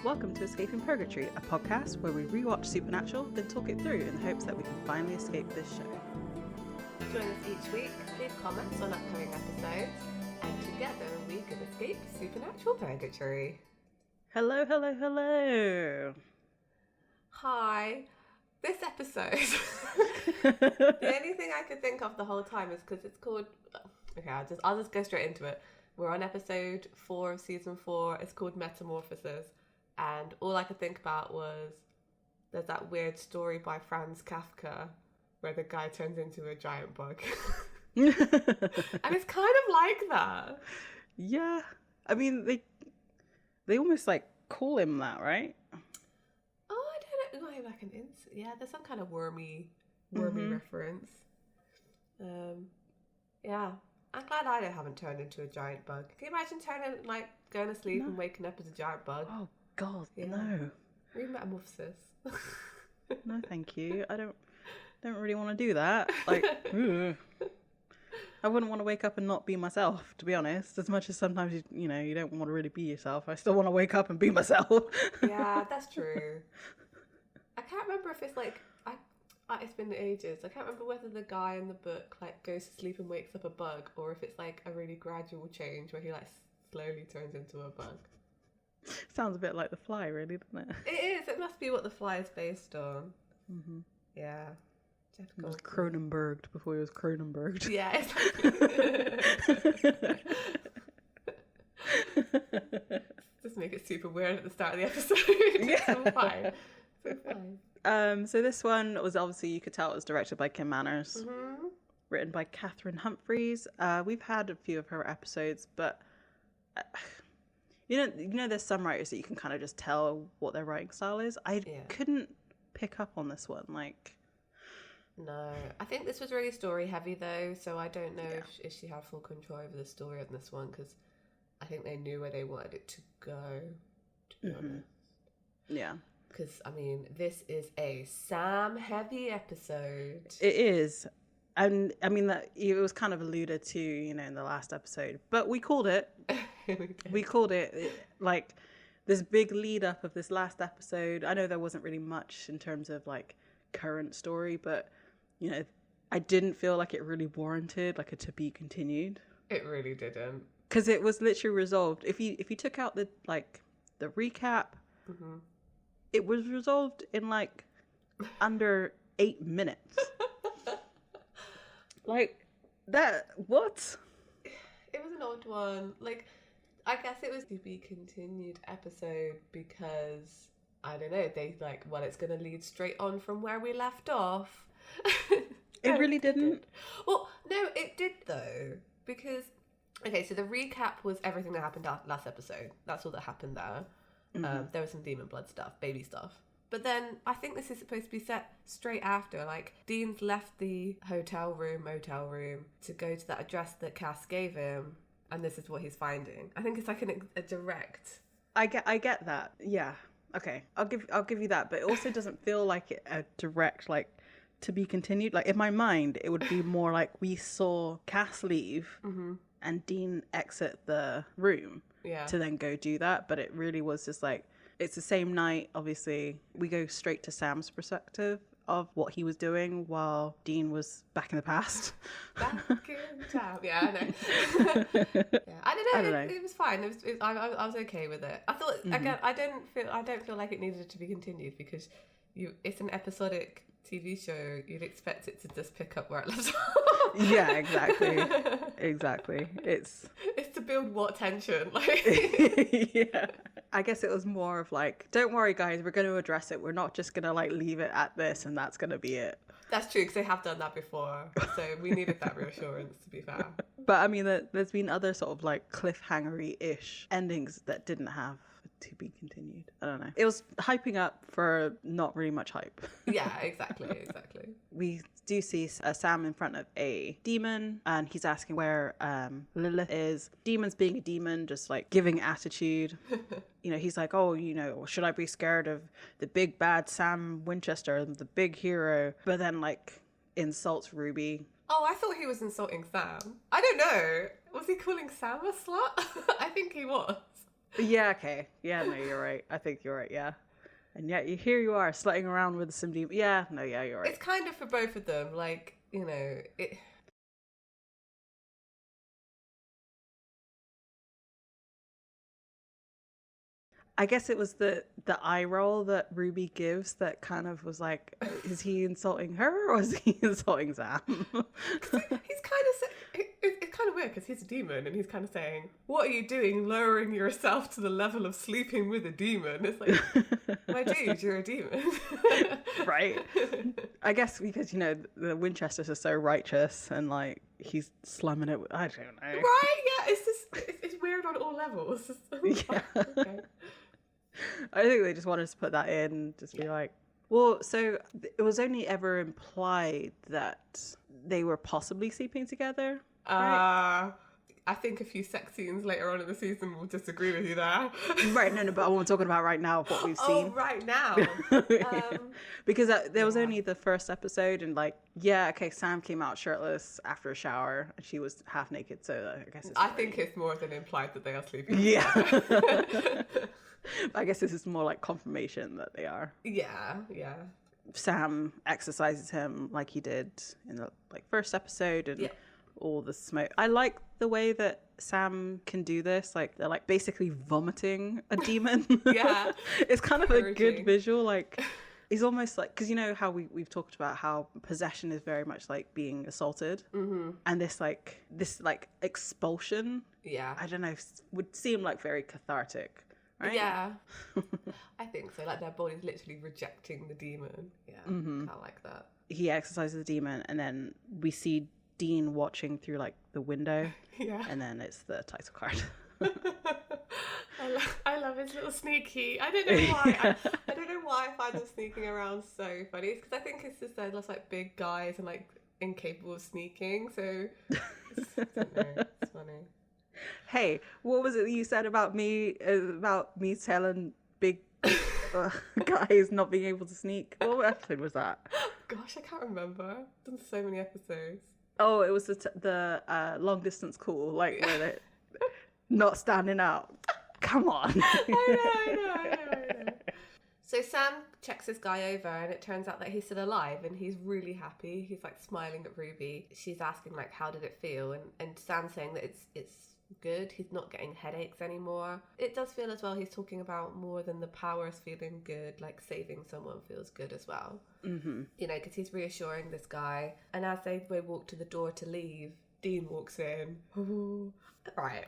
Welcome to Escape Purgatory, a podcast where we rewatch Supernatural, then talk it through in the hopes that we can finally escape this show. Join us each week, leave comments on upcoming episodes, and together we can escape Supernatural Purgatory. Hello, hello, hello. Hi. This episode, the only thing I could think of the whole time is because it's called... Okay, I'll just go straight into it. We're on episode 4 of season 4. It's called Metamorphosis. And all I could think about was there's that weird story by Franz Kafka where the guy turns into a giant bug. And it's kind of like that. Yeah. I mean, they almost like call him that, right? Oh, I don't know. Like yeah, there's some kind of wormy reference. Yeah. I'm glad I haven't turned into a giant bug. Can you imagine going to sleep and waking up as a giant bug? Oh, God, yeah. no. Read Metamorphosis. No, thank you. I don't really want to do that. Like, I wouldn't want to wake up and not be myself, to be honest. As much as sometimes, you don't want to really be yourself. I still want to wake up and be myself. Yeah, that's true. I can't remember if it's like... it's been ages. I can't remember whether the guy in the book goes to sleep and wakes up a bug, or if it's like a really gradual change where he slowly turns into a bug. Sounds a bit like The Fly, really, doesn't it? It is. It must be what The Fly is based on. Mm-hmm. Yeah. He was Cronenberged before he was Cronenberged. Yeah, exactly. Just make it super weird at the start of the episode. Yeah. So fine. So this one was obviously, you could tell it was directed by Kim Manners, written by Catherine Humphreys. We've had a few of her episodes, but you know, there's some writers that you can kind of just tell what their writing style is. I couldn't pick up on this one. No, I think this was really story heavy though, so I don't know if she had full control over the story on this one, because I think they knew where they wanted it to go, to be honest. Yeah. Because, I mean, this is a Sam-heavy episode. It is. And, I mean, that it was kind of alluded to, in the last episode. But we called it. We called it. This big lead-up of this last episode. I know there wasn't really much in terms of, current story. But, I didn't feel like it really warranted, a to be continued. It really didn't. Because it was literally resolved. If you took out the recap... Mm-hmm. It was resolved in under 8 minutes. That, what? It was an odd one. I guess it was to be continued episode because, I don't know, they it's going to lead straight on from where we left off. It really didn't? Well, no, it did though. Because, okay, so the recap was everything that happened last episode. That's all that happened there. Mm-hmm. There was some demon blood stuff, baby stuff. But then I think this is supposed to be set straight after. Dean's left the motel room to go to that address that Cass gave him, and this is what he's finding. I think it's a direct. I get that. Yeah. Okay. I'll give you that, but it also doesn't feel like a direct to be continued. In my mind, it would be more we saw Cass leave and Dean exit the room. Yeah. To then go do that, but it really was just it's the same night. Obviously, we go straight to Sam's perspective of what he was doing while Dean was back in the past. Back in town. Yeah, I know. Yeah, I don't know. It was fine. I was okay with it. I thought again. I don't feel like it needed to be continued because it's an episodic TV show. You'd expect it to just pick up where it left off. Yeah, exactly. It's to build what tension? Yeah. I guess it was more of don't worry guys, we're going to address it. We're not just going to leave it at this and that's going to be it. That's true, because they have done that before. So we needed that reassurance, to be fair. But I mean, there's been other sort of cliffhanger-ish endings that didn't have to be continued. I don't know. It was hyping up for not really much hype. Yeah, exactly. We do see Sam in front of a demon, and he's asking where Lilith is. Demon's being a demon, just giving attitude. He's like, should I be scared of the big bad Sam Winchester, the big hero? But then insults Ruby. Oh, I thought he was insulting Sam. I don't know. Was he calling Sam a slut? I think he was. Yeah, okay. Yeah, no, you're right. I think you're right, yeah. And yet here you are, slutting around with some demon. Yeah, no, yeah, you're right. It's kind of for both of them. Like, you know, it. I guess it was the eye roll that Ruby gives that kind of was like, is he insulting her or is he insulting Sam? He's kind of it's kind of weird because he's a demon and he's kind of saying, "What are you doing, lowering yourself to the level of sleeping with a demon?" It's like, my dude, you're a demon, right? I guess because the Winchesters are so righteous and like he's slumming it. I don't know. Right? Yeah, it's just it's weird on all levels. Yeah. Okay. I think they just wanted to put that in, just be like, well, so it was only ever implied that they were possibly sleeping together. Right? I think a few sex scenes later on in the season will disagree with you there. Right, no, but I'm talking about right now, what we've seen. Oh, right now. Because there was only the first episode, and like, yeah, okay, Sam came out shirtless after a shower, and she was half naked, so I guess I think it's more than implied that they are sleeping. Yeah. I guess this is more like confirmation that they are. Yeah. Sam exercises him like he did in the first episode, and all the smoke. I like the way that Sam can do this. Like they're like basically vomiting a demon. Yeah. It's kind of a good visual. Like he's almost like, because how we've talked about how possession is very much like being assaulted, and this expulsion. Yeah. I don't know. Would seem like very cathartic. Right? Yeah, I think so. Like their body's literally rejecting the demon. Yeah, I like that. He exercises the demon, and then we see Dean watching through like the window. Yeah, and then it's the title card. I love his little sneaky. I don't know why. I don't know why I find them sneaking around so funny. It's because I think it's just they're just like big guys and like incapable of sneaking. So I don't know. It's funny. Hey, what was it you said about me telling big guys not being able to sneak? What episode was that? Gosh, I can't remember. I've done so many episodes. Oh, it was the long distance call, like where they're not standing out. Come on. I know. So Sam checks this guy over and it turns out that he's still alive and he's really happy. He's like smiling at Ruby. She's asking like, how did it feel? And Sam's saying that it's good. He's not getting headaches anymore. It does feel as well he's talking about more than the powers feeling good, like saving someone feels good as well. Because he's reassuring this guy, and as they walk to the door to leave, Dean walks in. Right,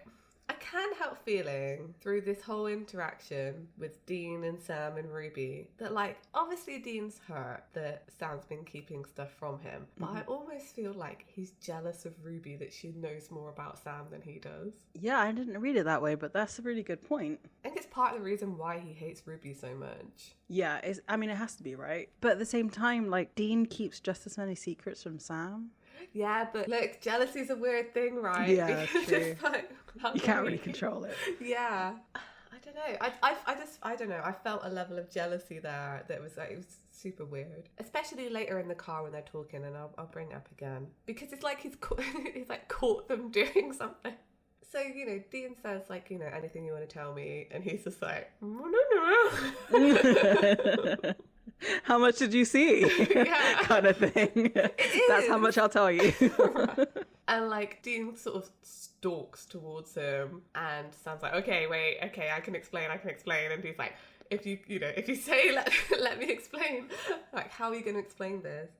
I can't help feeling through this whole interaction with Dean and Sam and Ruby that, like, obviously Dean's hurt that Sam's been keeping stuff from him, but I almost feel like he's jealous of Ruby that she knows more about Sam than he does. Yeah, I didn't read it that way, but that's a really good point. I think it's part of the reason why he hates Ruby so much. Yeah, it has to be, right? But at the same time, like, Dean keeps just as many secrets from Sam. Yeah, but look, jealousy's a weird thing, right? Yeah, true. Like, you can't really control it. Yeah. I don't know. I don't know. I felt a level of jealousy there that was like, it was super weird. Especially later in the car when they're talking, and I'll bring it up again. Because it's like he's caught them doing something. So, Dean says, like, anything you want to tell me? And he's just like, no. How much did you see? Yeah. Kind of thing. That's how much I'll tell you. Right. And like Dean sort of stalks towards him and Sam's like, okay, I can explain. And he's like, if you say let me explain, like, how are you going to explain this?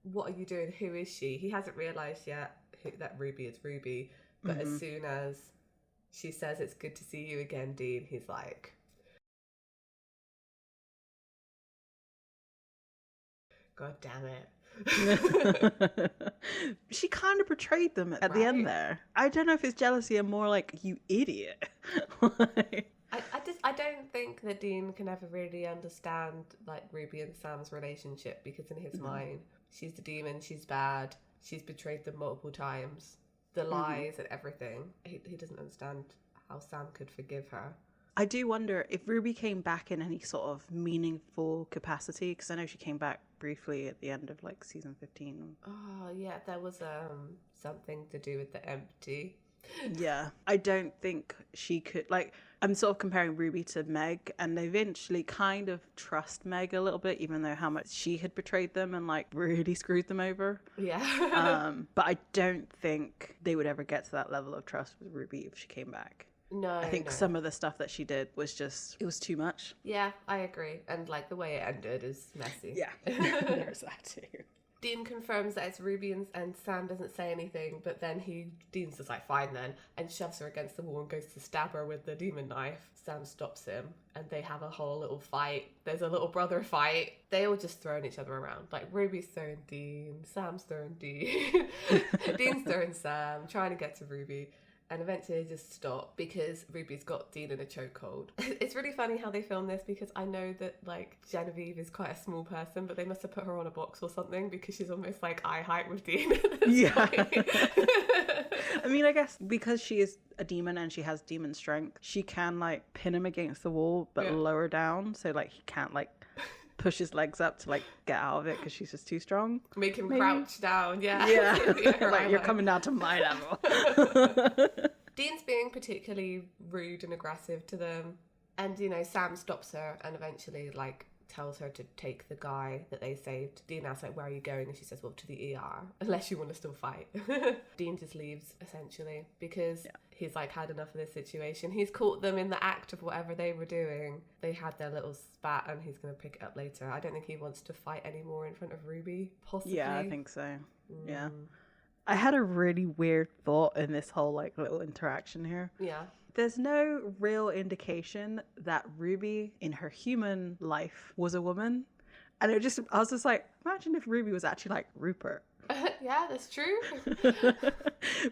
What are you doing? Who is she? He hasn't realised yet that Ruby is Ruby, but as soon as she says it's good to see you again, Dean, he's like, God damn it. She kind of portrayed them at the end there. I don't know if it's jealousy or more like, you idiot. I don't think that Dean can ever really understand like Ruby and Sam's relationship, because in his mind, she's the demon, she's bad, she's betrayed them multiple times. The lies and everything. He doesn't understand how Sam could forgive her. I do wonder if Ruby came back in any sort of meaningful capacity, because I know she came back briefly at the end of like season 15. Oh yeah, there was something to do with the empty. Yeah, I don't think she could, like, I'm sort of comparing Ruby to Meg, and they eventually kind of trust Meg a little bit, even though how much she had betrayed them and like really screwed them over. Yeah. But I don't think they would ever get to that level of trust with Ruby if she came back. No, I think some of the stuff that she did was just, it was too much. Yeah, I agree. And like the way it ended is messy. Yeah, there's that too. Dean confirms that it's Ruby and Sam doesn't say anything, but then Dean's just like, fine then, and shoves her against the wall and goes to stab her with the demon knife. Sam stops him and they have a whole little fight. There's a little brother fight. They all just throwing each other around. Like Ruby's throwing Dean, Sam's throwing Dean, Dean's throwing Sam, trying to get to Ruby. And eventually they just stop because Ruby's got Dean in a chokehold. It's really funny how they film this because I know that like Genevieve is quite a small person, but they must have put her on a box or something because she's almost like eye height with Dean. Yeah. I mean, I guess because she is a demon and she has demon strength, she can like pin him against the wall but lower down, so like he can't like push his legs up to like get out of it because she's just too strong. Make him crouch down. Yeah. Like you're coming down to my level. Dean's being particularly rude and aggressive to them, and you know Sam stops her and eventually like tells her to take the guy that they saved. Dean asks like, where are you going? And she says, well, to the ER, unless you want to still fight. Dean just leaves essentially because he's like had enough of this situation. He's caught them in the act of whatever they were doing. They had their little spat and he's going to pick it up later. I don't think he wants to fight anymore in front of Ruby, possibly. Yeah, I think so. Yeah. I had a really weird thought in this whole like little interaction here. Yeah. There's no real indication that Ruby in her human life was a woman. And I was just like, imagine if Ruby was actually like Rupert. Yeah, that's true.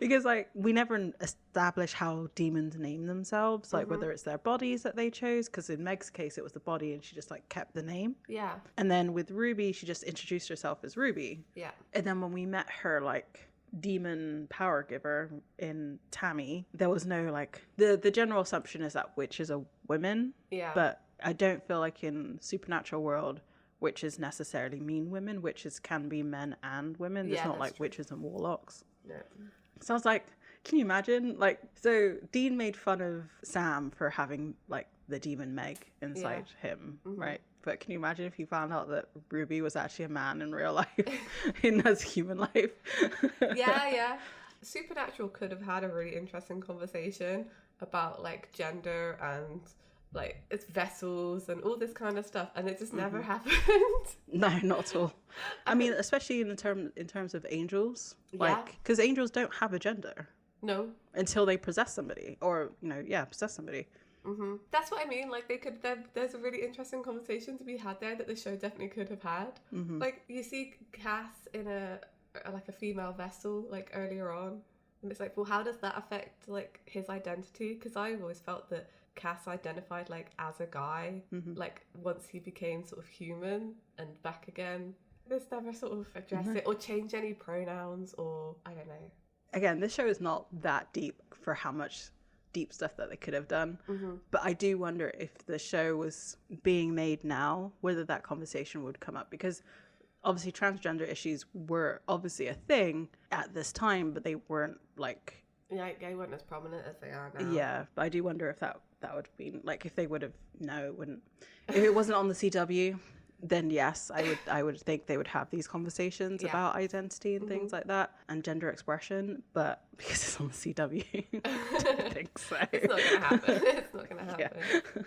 Because like we never establish how demons name themselves, like whether it's their bodies that they chose, because in Meg's case it was the body and she just like kept the name. Yeah. And then with Ruby she just introduced herself as Ruby. Yeah. And then when we met her like demon power giver in Tammy, there was no like the general assumption is that witches are women. Yeah. But I don't feel like in supernatural world witches necessarily mean women. Witches can be men and women. It's not like true. Witches and warlocks. No. So I was like, can you imagine? Like, so Dean made fun of Sam for having like the demon Meg inside him, right? But can you imagine if he found out that Ruby was actually a man in real life, in his human life? Yeah. Supernatural could have had a really interesting conversation about like gender and like its vessels and all this kind of stuff, and it just never happened. No, not at all. I mean, especially in terms of angels, like because angels don't have a gender. No. Until they possess somebody, or possess somebody. That's what I mean. Like there's a really interesting conversation to be had there that the show definitely could have had. Like you see Cass in a female vessel like earlier on, and it's like, well, how does that affect like his identity? Because I always felt that Cass identified like as a guy, like once he became sort of human and back again. This never sort of address it or change any pronouns, or I don't know. Again, this show is not that deep for how much deep stuff that they could have done. But I do wonder if the show was being made now, whether that conversation would come up, because obviously transgender issues were obviously a thing at this time, but they weren't like... Yeah, they weren't as prominent as they are now. Yeah, but I do wonder if that would have been, like, if they would have... No, it wouldn't. If it wasn't on the CW, then yes, I would think they would have these conversations about identity and things like that, and gender expression, but because it's on the CW, I don't think so. It's not going to happen. It's not going to happen. Yeah.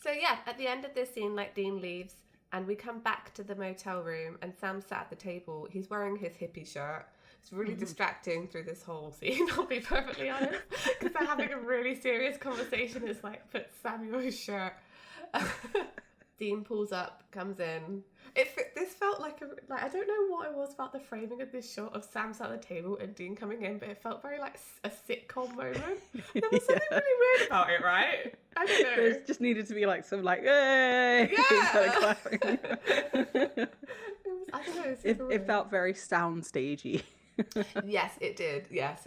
So yeah, at the end of this scene, like, Dean leaves, and we come back to the motel room, and Sam's sat at the table. He's wearing his hippie shirt. It's really distracting through this whole scene, I'll be perfectly honest, because they're having a really serious conversation. It's like, put Samuel's shirt. Dean pulls up, comes in. This felt like I don't know what it was about the framing of this shot of Sam sat at the table and Dean coming in, but it felt very like a sitcom moment. There was something really weird about it, right? I don't know. There just needed to be like some like, hey! Yeah! I don't know. It felt very soundstagey. Yes, it did. Yes,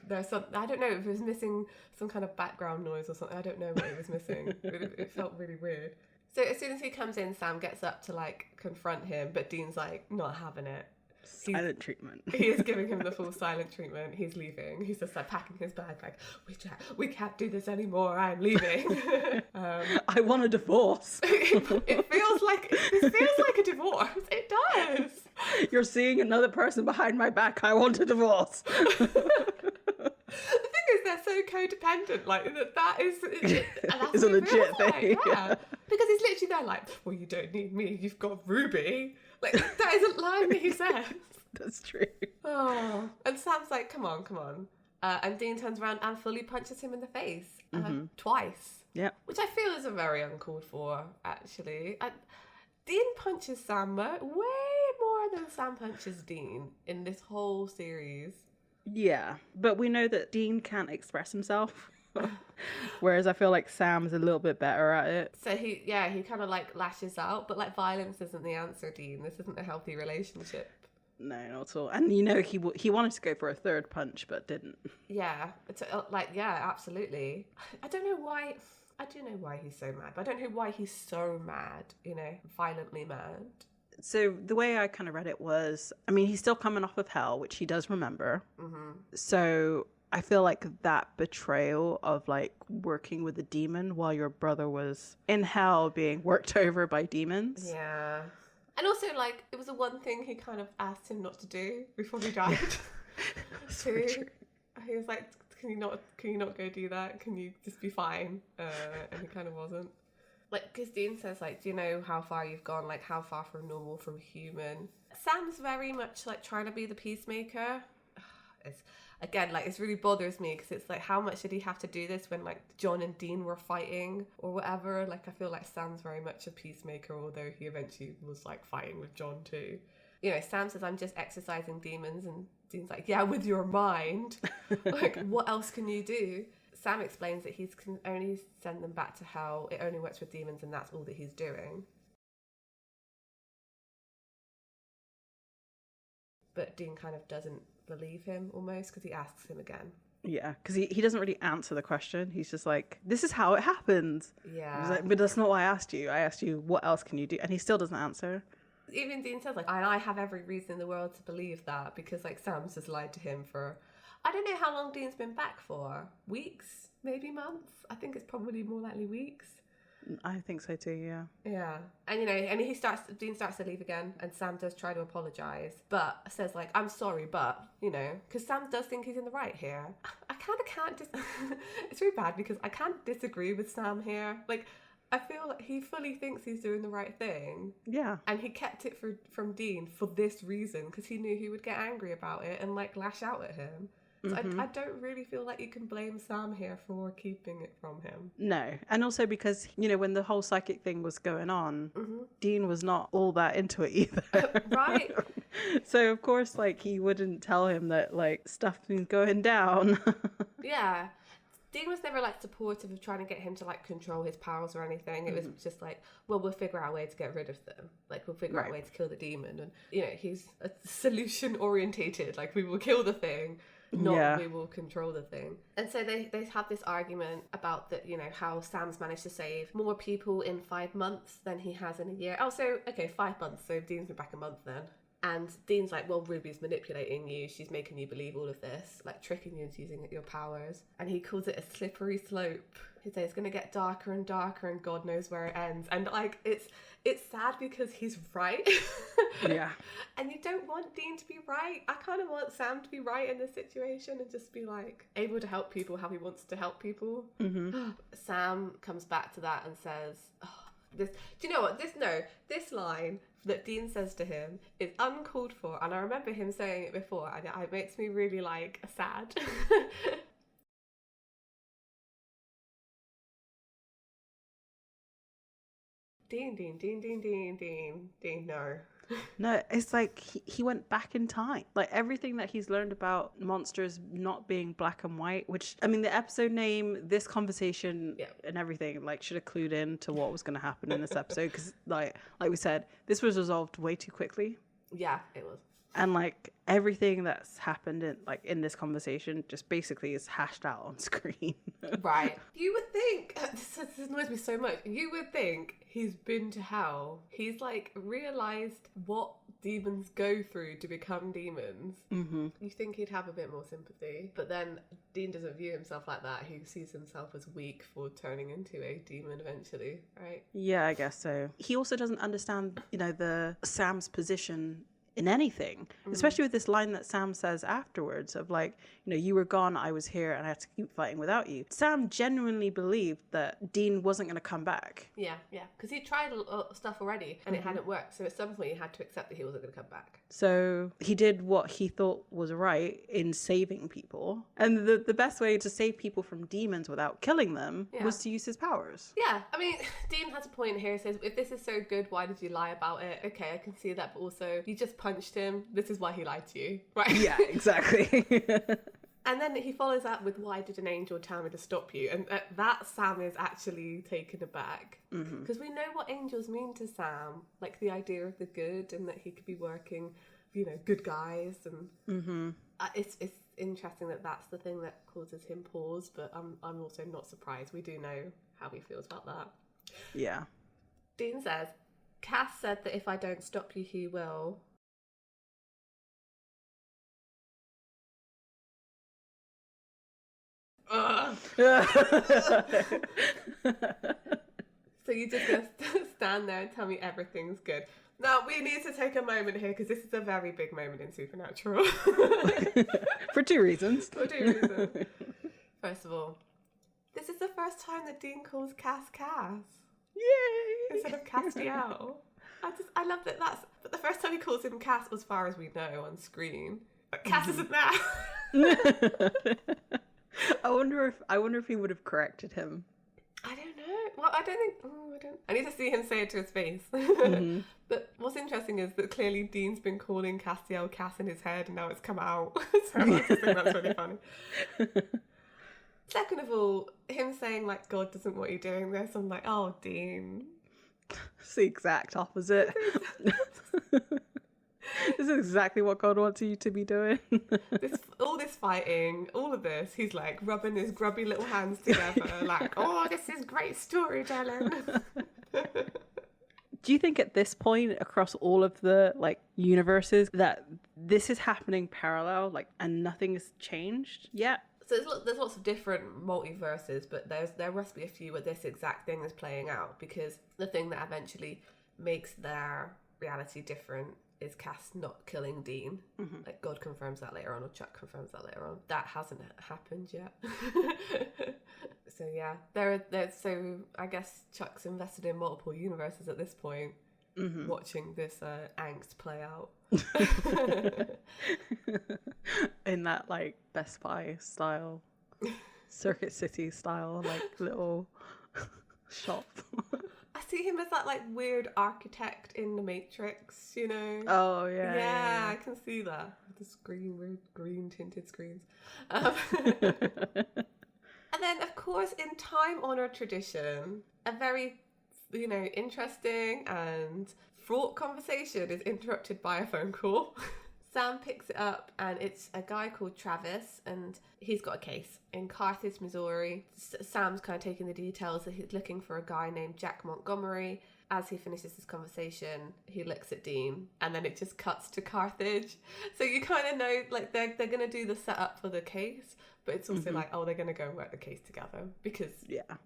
there's some. I don't know if it was missing some kind of background noise or something. I don't know what it was missing. It felt really weird. So as soon as he comes in, Sam gets up to like confront him, but Dean's like not having it. Silent treatment. He is giving him the full silent treatment. He's leaving. He's just like packing his bag, like, we can't do this anymore. I'm leaving. I want a divorce. It feels like a divorce. It does. You're seeing another person behind my back. I want a divorce. The thing is, they're so codependent. Like that is It's a legit thing. Like, yeah. Because he's literally there, like, well, you don't need me. You've got Ruby. Like that is a line that he says. That's true. Oh, and Sam's like, come on. And Dean turns around and fully punches him in the face twice. Yeah. Which I feel is a very uncalled for, actually. Dean punches Sam way more than Sam punches Dean in this whole series. Yeah, but we know that Dean can't express himself. Whereas I feel like Sam's a little bit better at it. So he kind of like lashes out, but like violence isn't the answer, Dean. This isn't a healthy relationship. No, not at all. And you know, he wanted to go for a third punch, but didn't. Yeah, it's absolutely. I don't know why. I do know why he's so mad, but I don't know why he's so mad. You know, violently mad. So the way I kind of read it was, I mean, he's still coming off of hell, which he does remember. Mm-hmm. So I feel like that betrayal of like working with a demon while your brother was in hell being worked over by demons. Yeah. And also, like, it was the one thing he kind of asked him not to do before he died. So true. He was like, can you not go do that? Can you just be fine? And he kind of wasn't. Like, because Dean says, like, do you know how far you've gone? Like, how far from normal, from human? Sam's very much, like, trying to be the peacemaker. It's really bothers me because it's like, how much did he have to do this when like John and Dean were fighting or whatever? Like, I feel like Sam's very much a peacemaker, although he eventually was like fighting with John too. You know, Sam says, I'm just exorcising demons, and Dean's like, yeah, with your mind. Like, what else can you do? Sam explains that he can only send them back to hell. It only works with demons, and that's all that he's doing. But Dean kind of doesn't believe him almost because he asks him again. Yeah, because he doesn't really answer the question. He's just like, this is how it happens. Yeah. He's like, but that's not what I asked you. I asked you, what else can you do? And he still doesn't answer. Even Dean says, like, I have every reason in the world to believe that because, like, Sam's just lied to him for, I don't know how long Dean's been back for. Weeks? Maybe months? I think it's probably more likely weeks. I think so too, yeah. Yeah. And, you know, and Dean starts to leave again, and Sam does try to apologise, but says, like, I'm sorry, but, you know, because Sam does think he's in the right here. I kind of can't, it's really bad because I can't disagree with Sam here. Like, I feel like he fully thinks he's doing the right thing. Yeah. And he kept it from Dean for this reason, because he knew he would get angry about it and, like, lash out at him. So I don't really feel like you can blame Sam here for keeping it from him. No. And also because, you know, when the whole psychic thing was going on, Dean was not all that into it either. Right. So, of course, like, he wouldn't tell him that, like, stuff's been going down. Yeah. Dean was never, like, supportive of trying to get him to, like, control his powers or anything. It was just like, well, we'll figure out a way to get rid of them. Like, we'll figure out a way to kill the demon. And, you know, he's a solution-orientated. Like, we will kill the thing. We will control the thing. And so they have this argument about that, you know, how Sam's managed to save more people in 5 months than he has in a year. Oh, so, okay, 5 months. So Dean's been back a month then. And Dean's like, well, Ruby's manipulating you. She's making you believe all of this, like tricking you into using your powers. And he calls it a slippery slope. He says it's going to get darker and darker and God knows where it ends. And like, it's sad because he's right. Yeah. And you don't want Dean to be right. I kind of want Sam to be right in this situation and just be like able to help people how he wants to help people. Sam comes back to that and says, do you know what? This line that Dean says to him is uncalled for, and I remember him saying it before, and it makes me really like sad. Dean, no. No, it's like he went back in time. Like everything that he's learned about monsters not being black and white, which, I mean, the episode name, this conversation and everything, like, should have clued in to what was going to happen in this episode. Because, like we said, this was resolved way too quickly. Yeah, it was. And, like, everything that's happened in this conversation just basically is hashed out on screen. Right. You would think, this annoys me so much, you would think he's been to hell. He's, like, realised what demons go through to become demons, you think he'd have a bit more sympathy. But then Dean doesn't view himself like that. He sees himself as weak for turning into a demon eventually, right? Yeah, I guess so. He also doesn't understand, the Sam's position in anything, especially with this line that Sam says afterwards of like, you were gone, I was here, and I had to keep fighting without you. Sam genuinely believed that Dean wasn't going to come back. Yeah, because he tried stuff already and it hadn't worked, so at some point he had to accept that he wasn't going to come back. So he did what he thought was right in saving people, and the best way to save people from demons without killing them was to use his powers. Yeah, I mean, Dean has a point here. He says, if this is so good, why did you lie about it? Okay, I can see that, but also you just punched him. This is why he lied to you, right? Yeah, exactly. And then he follows up with, why did an angel tell me to stop you? And that Sam is actually taken aback. Because we know what angels mean to Sam. Like the idea of the good and that he could be working, good guys. And it's interesting that that's the thing that causes him pause. But I'm also not surprised. We do know how he feels about that. Yeah. Dean says, Cass said that if I don't stop you, he will. So you're just going to stand there and tell me everything's good. Now, we need to take a moment here because this is a very big moment in Supernatural. For two reasons. First of all, this is the first time that Dean calls Cass Cass. Yay! Instead of Castiel. I love that but the first time he calls him Cass, as far as we know, on screen. But Cass isn't there. I wonder if he would have corrected him. I don't know. Well, I don't think. I need to see him say it to his face. But what's interesting is that clearly Dean's been calling Castiel Cass in his head, and now it's come out. So I just think that's really funny. Second of all, him saying like God doesn't want you doing this. I'm like, oh, Dean. It's the exact opposite. This is exactly what God wants you to be doing. All this fighting, all of this, he's like rubbing his grubby little hands together like, oh, this is great storytelling. Do you think at this point across all of the universes that this is happening parallel, and nothing has changed yet? So there's lots of different multiverses, but there must be a few where this exact thing is playing out, because the thing that eventually makes their reality different is Cass not killing Dean. Like God confirms that later on, or Chuck confirms that later on. That hasn't happened yet. So yeah, so I guess Chuck's invested in multiple universes at this point, watching this angst play out. In that Best Buy style, Circuit City style, little shop. I see him as that weird architect in the Matrix, Oh yeah. Yeah, I can see that. The weird green tinted screens. And then, of course, in time-honoured tradition, a very, interesting and fraught conversation is interrupted by a phone call. Sam picks it up, and it's a guy called Travis, and he's got a case in Carthage, Missouri. Sam's kind of taking the details that he's looking for a guy named Jack Montgomery. As he finishes this conversation, he looks at Dean, and then it just cuts to Carthage. So you kind of know, they're going to do the setup for the case, but it's also they're going to go and work the case together, because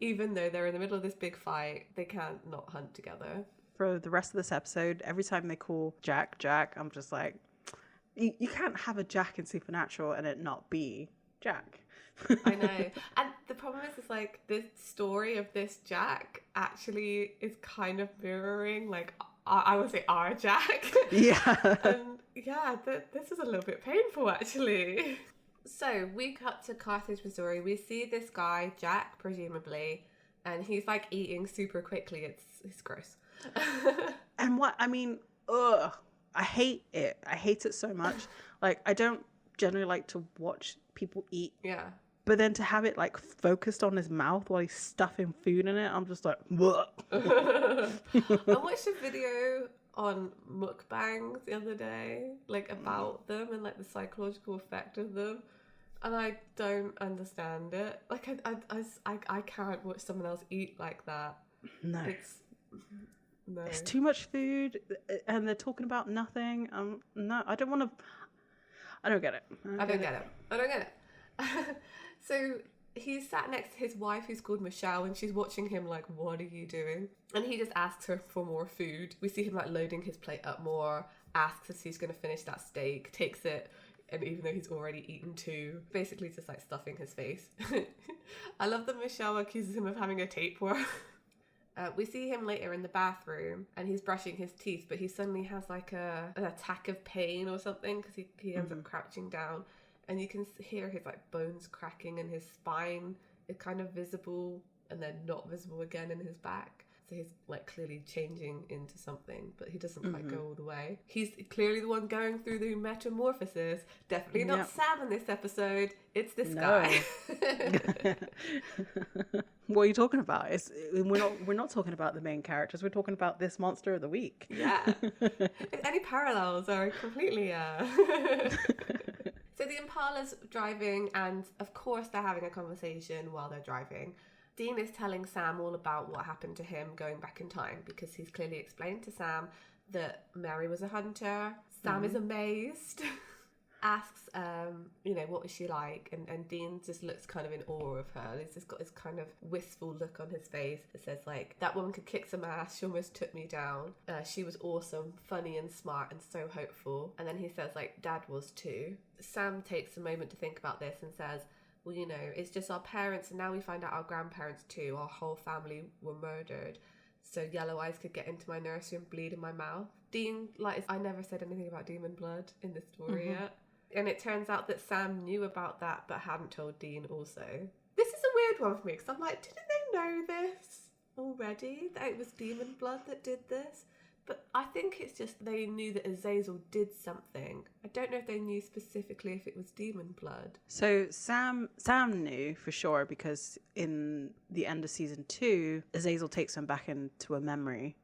even though they're in the middle of this big fight, they can't not hunt together. For the rest of this episode, every time they call Jack, I'm just like, you can't have a Jack in Supernatural and it not be Jack. I know. And the problem is the story of this Jack actually is kind of mirroring, I would say our Jack. Yeah. And yeah, this is a little bit painful, actually. So we cut to Carthage, Missouri. We see this guy, Jack, presumably, and he's eating super quickly. It's gross. And ugh. I hate it. I hate it so much. I don't generally like to watch people eat. Yeah. But then to have it focused on his mouth while he's stuffing food in it, I'm just like, what? I watched a video on mukbangs the other day, about them and the psychological effect of them, and I don't understand it. I can't watch someone else eat like that. No. No. It's too much food, and they're talking about nothing. No, I don't want to. I don't get it. I don't get it. So he's sat next to his wife, who's called Michelle, and she's watching him like, what are you doing? And he just asks her for more food. We see him like loading his plate up more, asks if he's going to finish that steak, takes it, and even though he's already eaten two, basically just like stuffing his face. I love that Michelle accuses him of having a tapeworm. We see him later in the bathroom and he's brushing his teeth, but he suddenly has like an attack of pain or something because he ends up crouching down, and you can hear his like bones cracking and his spine is kind of visible and then not visible again in his back. So he's like clearly changing into something, but he doesn't quite go all the way. He's clearly the one going through the metamorphosis. Definitely not Sam in this episode. It's this guy. What are you talking about? We're not talking about the main characters. We're talking about this monster of the week. Yeah. Any parallels are completely So the Impala's driving, and of course they're having a conversation while they're driving. Dean is telling Sam all about what happened to him going back in time, because he's clearly explained to Sam that Mary was a hunter. Sam is amazed, asks, what was she like? And Dean just looks kind of in awe of her. He's just got this kind of wistful look on his face that says, like, that woman could kick some ass. She almost took me down. She was awesome, funny and smart and so hopeful. And then he says, like, Dad was too. Sam takes a moment to think about this and says, well, it's just our parents, and now we find out our grandparents too. Our whole family were murdered, so Yellow Eyes could get into my nursery and bleed in my mouth. Dean, I never said anything about demon blood in this story yet. And it turns out that Sam knew about that, but hadn't told Dean also. This is a weird one for me, because I'm like, didn't they know this already? That it was demon blood that did this? But I think it's just they knew that Azazel did something. I don't know if they knew specifically if it was demon blood. So Sam knew for sure, because in the end of season 2, Azazel takes him back into a memory.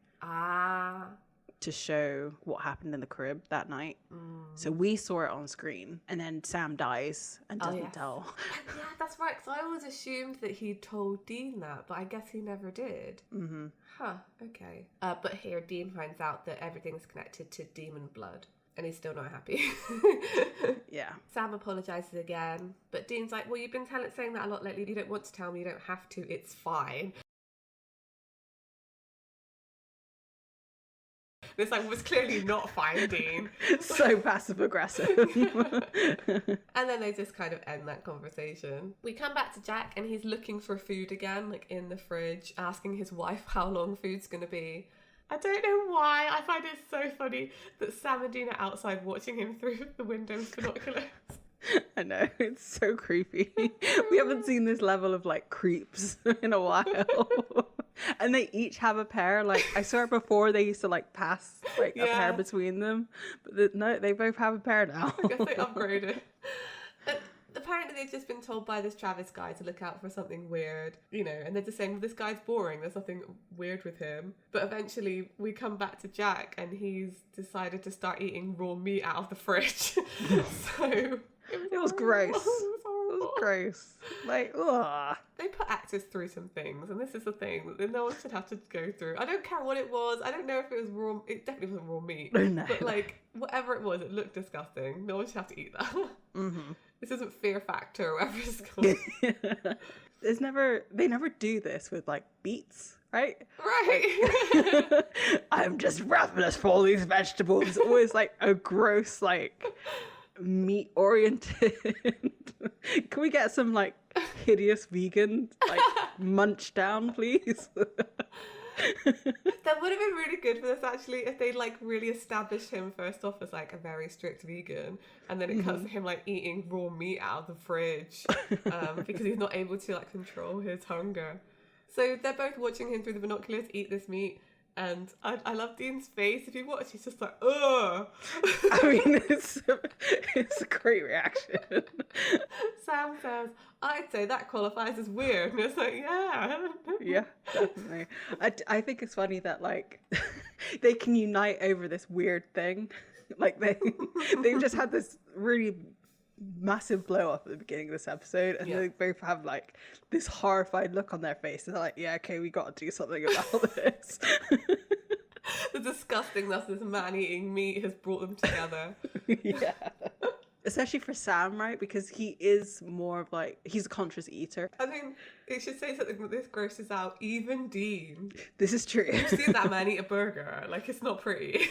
To show what happened in the crib that night. So we saw it on screen, and then Sam dies and doesn't tell. Yeah, that's right, because I always assumed that he told Dean that, but I guess he never did. Huh, okay. But here Dean finds out that everything's connected to demon blood, and he's still not happy. Yeah. Sam apologises again, but Dean's like, well, you've been saying that a lot lately. You don't want to tell me, you don't have to, it's fine. It's like, was clearly not fine, Dean. So passive aggressive. And then they just kind of end that conversation. We come back to Jack, and he's looking for food again, like in the fridge, asking his wife how long food's going to be. I don't know why. I find it so funny that Sam and Dean are outside watching him through the window's binoculars. I know, it's so creepy. We haven't seen this level of like creeps in a while. And they each have a pair. Like, I saw it before, they used to like pass like a pair between them, but no, they both have a pair now. I guess they upgraded. Apparently they've just been told by this Travis guy to look out for something weird, and they're just saying, well, this guy's boring, there's nothing weird with him. But eventually we come back to Jack, and he's decided to start eating raw meat out of the fridge. So it was gross. It was gross. Like, ugh. They put actors through some things, and this is the thing that no one should have to go through. I don't care what it was. I don't know if it was raw. It definitely wasn't raw meat. No. But like, whatever it was, it looked disgusting. No one should have to eat that. This isn't Fear Factor or whatever it's called. They never do this with like beets, right? Right. I'm just ravenous for all these vegetables. It's always like a gross, like, meat oriented. Can we get some like hideous vegan like munch down, please? That would have been really good for this, actually, if they'd like really established him first off as like a very strict vegan, and then it cuts to him like eating raw meat out of the fridge because he's not able to like control his hunger. So they're both watching him through the binoculars eat this meat. And I love Dean's face. If you watch, he's just like, ugh. I mean, it's a great reaction. Sam says, I'd say that qualifies as weird. And it's like, yeah. Yeah, definitely. I think it's funny that, like, they can unite over this weird thing. Like, they've just had this really massive blow up at the beginning of this episode, and they both have like this horrified look on their face, and they're like, yeah, okay, we got to do something about this. The disgustingness this man-eating meat has brought them together. Yeah. Especially for Sam, right? Because he is more of like, he's a conscious eater. I mean, it should say something that this grosses out even Dean. This is true. You've seen that man eat a burger. Like, it's not pretty.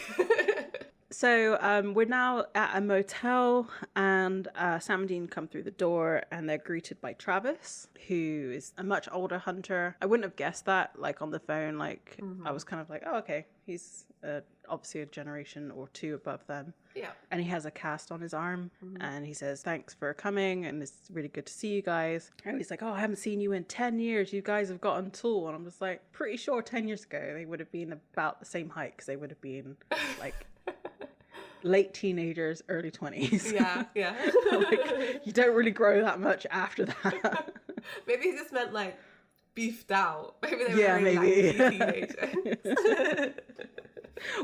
So we're now at a motel, and Sam and Dean come through the door, and they're greeted by Travis, who is a much older hunter. I wouldn't have guessed that, like, on the phone. Like, I was kind of like, oh, okay, he's obviously a generation or two above them. Yeah. And he has a cast on his arm, and he says, thanks for coming, and it's really good to see you guys. And he's like, oh, I haven't seen you in 10 years. You guys have gotten tall. And I'm just like, pretty sure 10 years ago they would have been about the same height, because they would have been, like... late teenagers, early 20s. Yeah. Like, you don't really grow that much after that. Maybe he just meant like beefed out. Maybe they were really teenagers.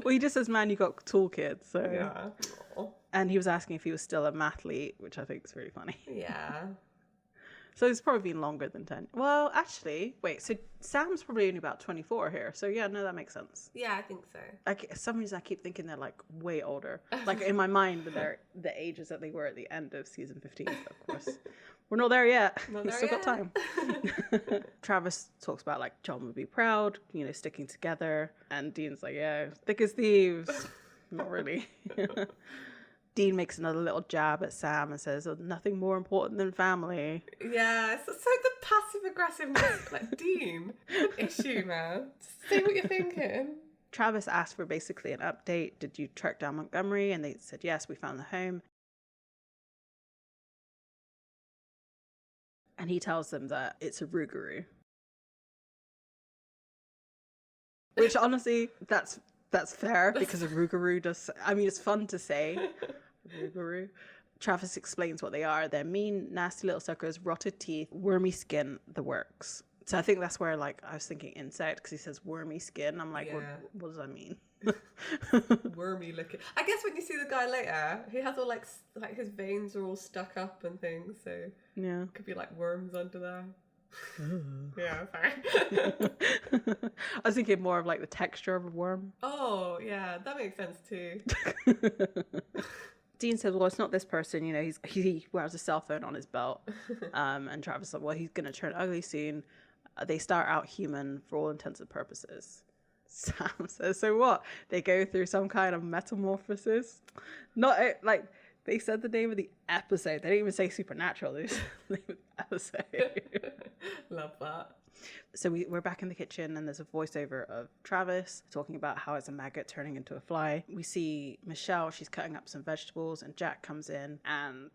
Well, he just says, man, you got tall kids. So yeah. Aww. And he was asking if he was still a mathlete, which I think is really funny. Yeah. So it's probably been longer than 10. Well, actually, wait, so Sam's probably only about 24 here. So yeah, no, that makes sense. Yeah, I think so. Like, for some reason I keep thinking they're like way older. Like in my mind, they're the ages that they were at the end of season 15. But of course, we're not there yet. We've still got time. Travis talks about like John would be proud, you know, sticking together. And Dean's like, yeah, thick as thieves. Not really. Dean makes another little jab at Sam and says, oh, nothing more important than family. Yeah, so the passive-aggressiveness, like, Dean, issue, man. Just say what you're thinking. Travis asked for basically an update. Did you track down Montgomery? And they said, yes, we found the home. And he tells them that it's a Rougarou. Which, honestly, that's fair, because a Rougarou does... I mean, it's fun to say. Rougarou. Travis explains what they are. They're mean, nasty little suckers, rotted teeth, wormy skin, the works. So I think that's where, like, I was thinking insect, because he says wormy skin. I'm like, yeah. what does that mean? Wormy looking. I guess when you see the guy later, he has all, like his veins are all stuck up and things, so... Yeah. Could be, like, worms under there. Yeah, sorry. I was thinking more of, like, the texture of a worm. Oh, yeah, that makes sense, too. Dean says, well, it's not this person, you know, he wears a cell phone on his belt. And Travis is like, well, he's going to turn ugly soon. They start out human for all intents and purposes. Sam says, so what? They go through some kind of metamorphosis? Not, like, they said the name of the episode. They didn't even say supernatural. They just the name of the episode. Love that. So we're back in the kitchen, and there's a voiceover of Travis talking about how it's a maggot turning into a fly. We see Michelle, she's cutting up some vegetables, and Jack comes in, and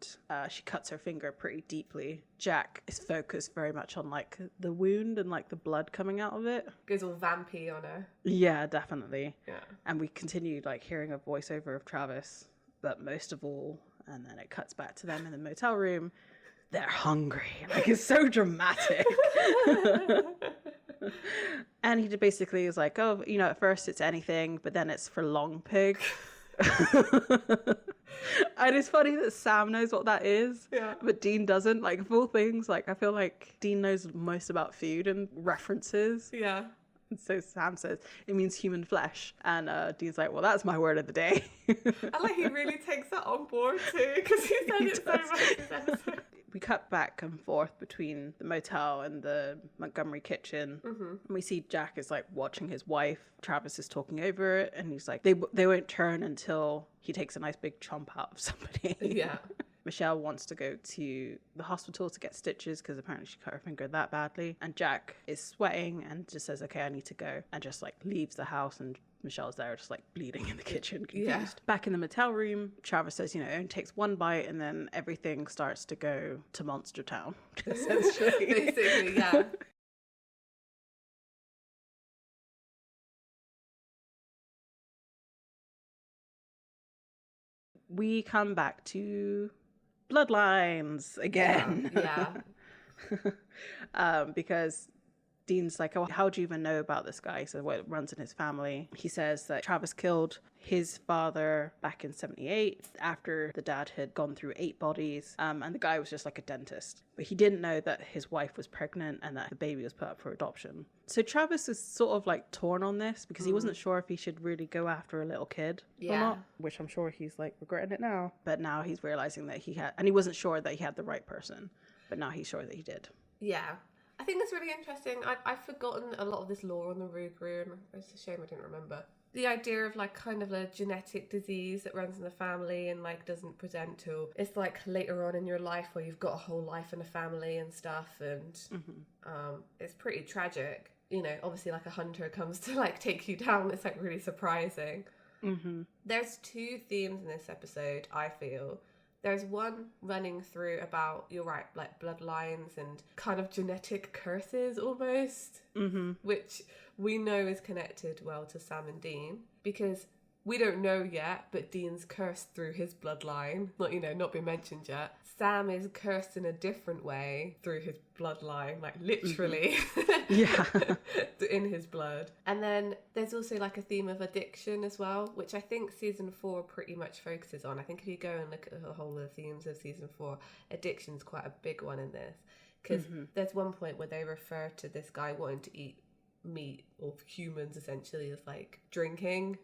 she cuts her finger pretty deeply. Jack is focused very much on, like, the wound and, like, the blood coming out of it. Goes all vampy on her. Yeah, definitely. Yeah. And we continue, like, hearing a voiceover of Travis, but most of all, and then it cuts back to them in the motel room. They're hungry. Like, it's so dramatic. And he basically is like, oh, you know, at first it's anything, but then it's for long pig. And it's funny that Sam knows what that is, yeah, but Dean doesn't. Like, of all things, like, I feel like Dean knows most about food and references. Yeah. And so Sam says, it means human flesh. And Dean's like, well, that's my word of the day. I like he really takes that on board too, because he said it so much this episode. We cut back and forth between the motel and the Montgomery kitchen. And we see Jack is, like, watching his wife. Travis is talking over it, and he's like, they won't turn until he takes a nice big chomp out of somebody. Yeah. Michelle wants to go to the hospital to get stitches because apparently she cut her finger that badly. And Jack is sweating and just says, okay, I need to go. And just, like, leaves the house, and Michelle's there just, like, bleeding in the kitchen, confused. Yeah. Back in the motel room, Travis says, you know, it only takes one bite and then everything starts to go to Monster Town, essentially. Basically, yeah. We come back to Bloodlines again. Yeah. Because Dean's like, oh, how do you even know about this guy? So what runs in his family. He says that Travis killed his father back in 78 after the dad had gone through 8 bodies. And the guy was just like a dentist. But he didn't know that his wife was pregnant and that the baby was put up for adoption. So Travis is sort of like torn on this because he wasn't sure if he should really go after a little kid or not, which I'm sure he's like regretting it now. But now he's realizing that he had, and he wasn't sure that he had the right person, but now he's sure that he did. Yeah. I think that's really interesting. I've forgotten a lot of this lore on the Rougarou, and it's a shame I didn't remember. The idea of like kind of a genetic disease that runs in the family and like doesn't present till it's like later on in your life where you've got a whole life and a family and stuff, and it's pretty tragic. You know, obviously like a hunter comes to like take you down. It's like really surprising. There's 2 themes in this episode, I feel. There's one running through about, you're right, like bloodlines and kind of genetic curses almost, which we know is connected well to Sam and Dean, because we don't know yet, but Dean's cursed through his bloodline. Not been mentioned yet. Sam is cursed in a different way through his bloodline, like literally in his blood. And then there's also like a theme of addiction as well, which I think season 4 pretty much focuses on. I think if you go and look at the whole of the themes of season 4, addiction's quite a big one in this. Because there's one point where they refer to this guy wanting to eat meat or humans essentially as like drinking,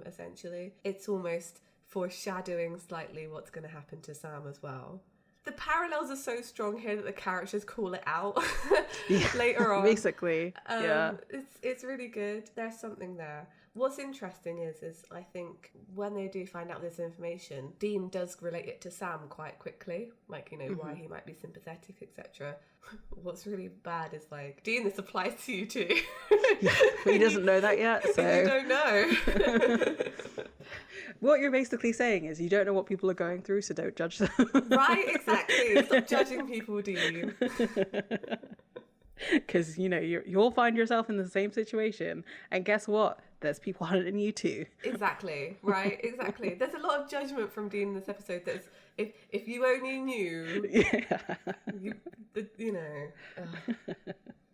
essentially. It's almost foreshadowing slightly what's going to happen to Sam as well. The parallels are so strong here that the characters call it out later on. Basically, it's really good. There's something there. What's interesting is I think when they do find out this information, Dean does relate it to Sam quite quickly, like, why he might be sympathetic, etc. What's really bad is like, Dean, this applies to you too. He doesn't know that yet, so you don't know. What you're basically saying is you don't know what people are going through, so don't judge them. Right, exactly. Stop judging people, Dean. Because you'll find yourself in the same situation, and guess what, there's people hunting you too. Exactly. Right, exactly. There's a lot of judgment from Dean in this episode that's, if you only knew,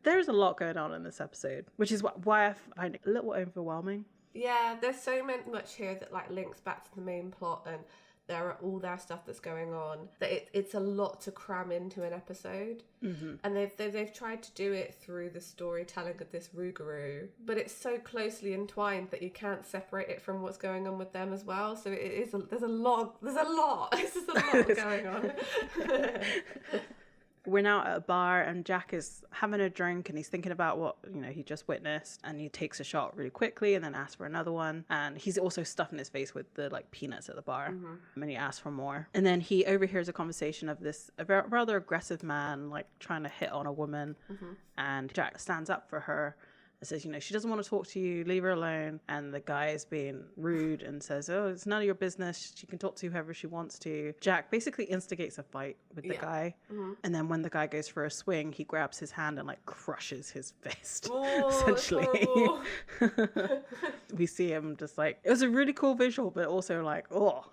There's a lot going on in this episode, which is why I find it a little overwhelming. Yeah, there's so much here that like links back to the main plot, and there are all their stuff that's going on, that it's a lot to cram into an episode. And they've tried to do it through the storytelling of this Rougarou, but it's so closely entwined that you can't separate it from what's going on with them as well. So there's a lot this is a lot going on. We're now at a bar and Jack is having a drink and he's thinking about what, he just witnessed, and he takes a shot really quickly and then asks for another one. And he's also stuffing his face with the like peanuts at the bar, and he asks for more. And then he overhears a conversation of a rather aggressive man like trying to hit on a woman, and Jack stands up for her and says, she doesn't want to talk to you, leave her alone. And the guy is being rude and says, oh, it's none of your business, she can talk to whoever she wants to. Jack basically instigates a fight with the guy. And then when the guy goes for a swing, he grabs his hand and like crushes his fist. Essentially. We see him just like, it was a really cool visual, but also like, oh.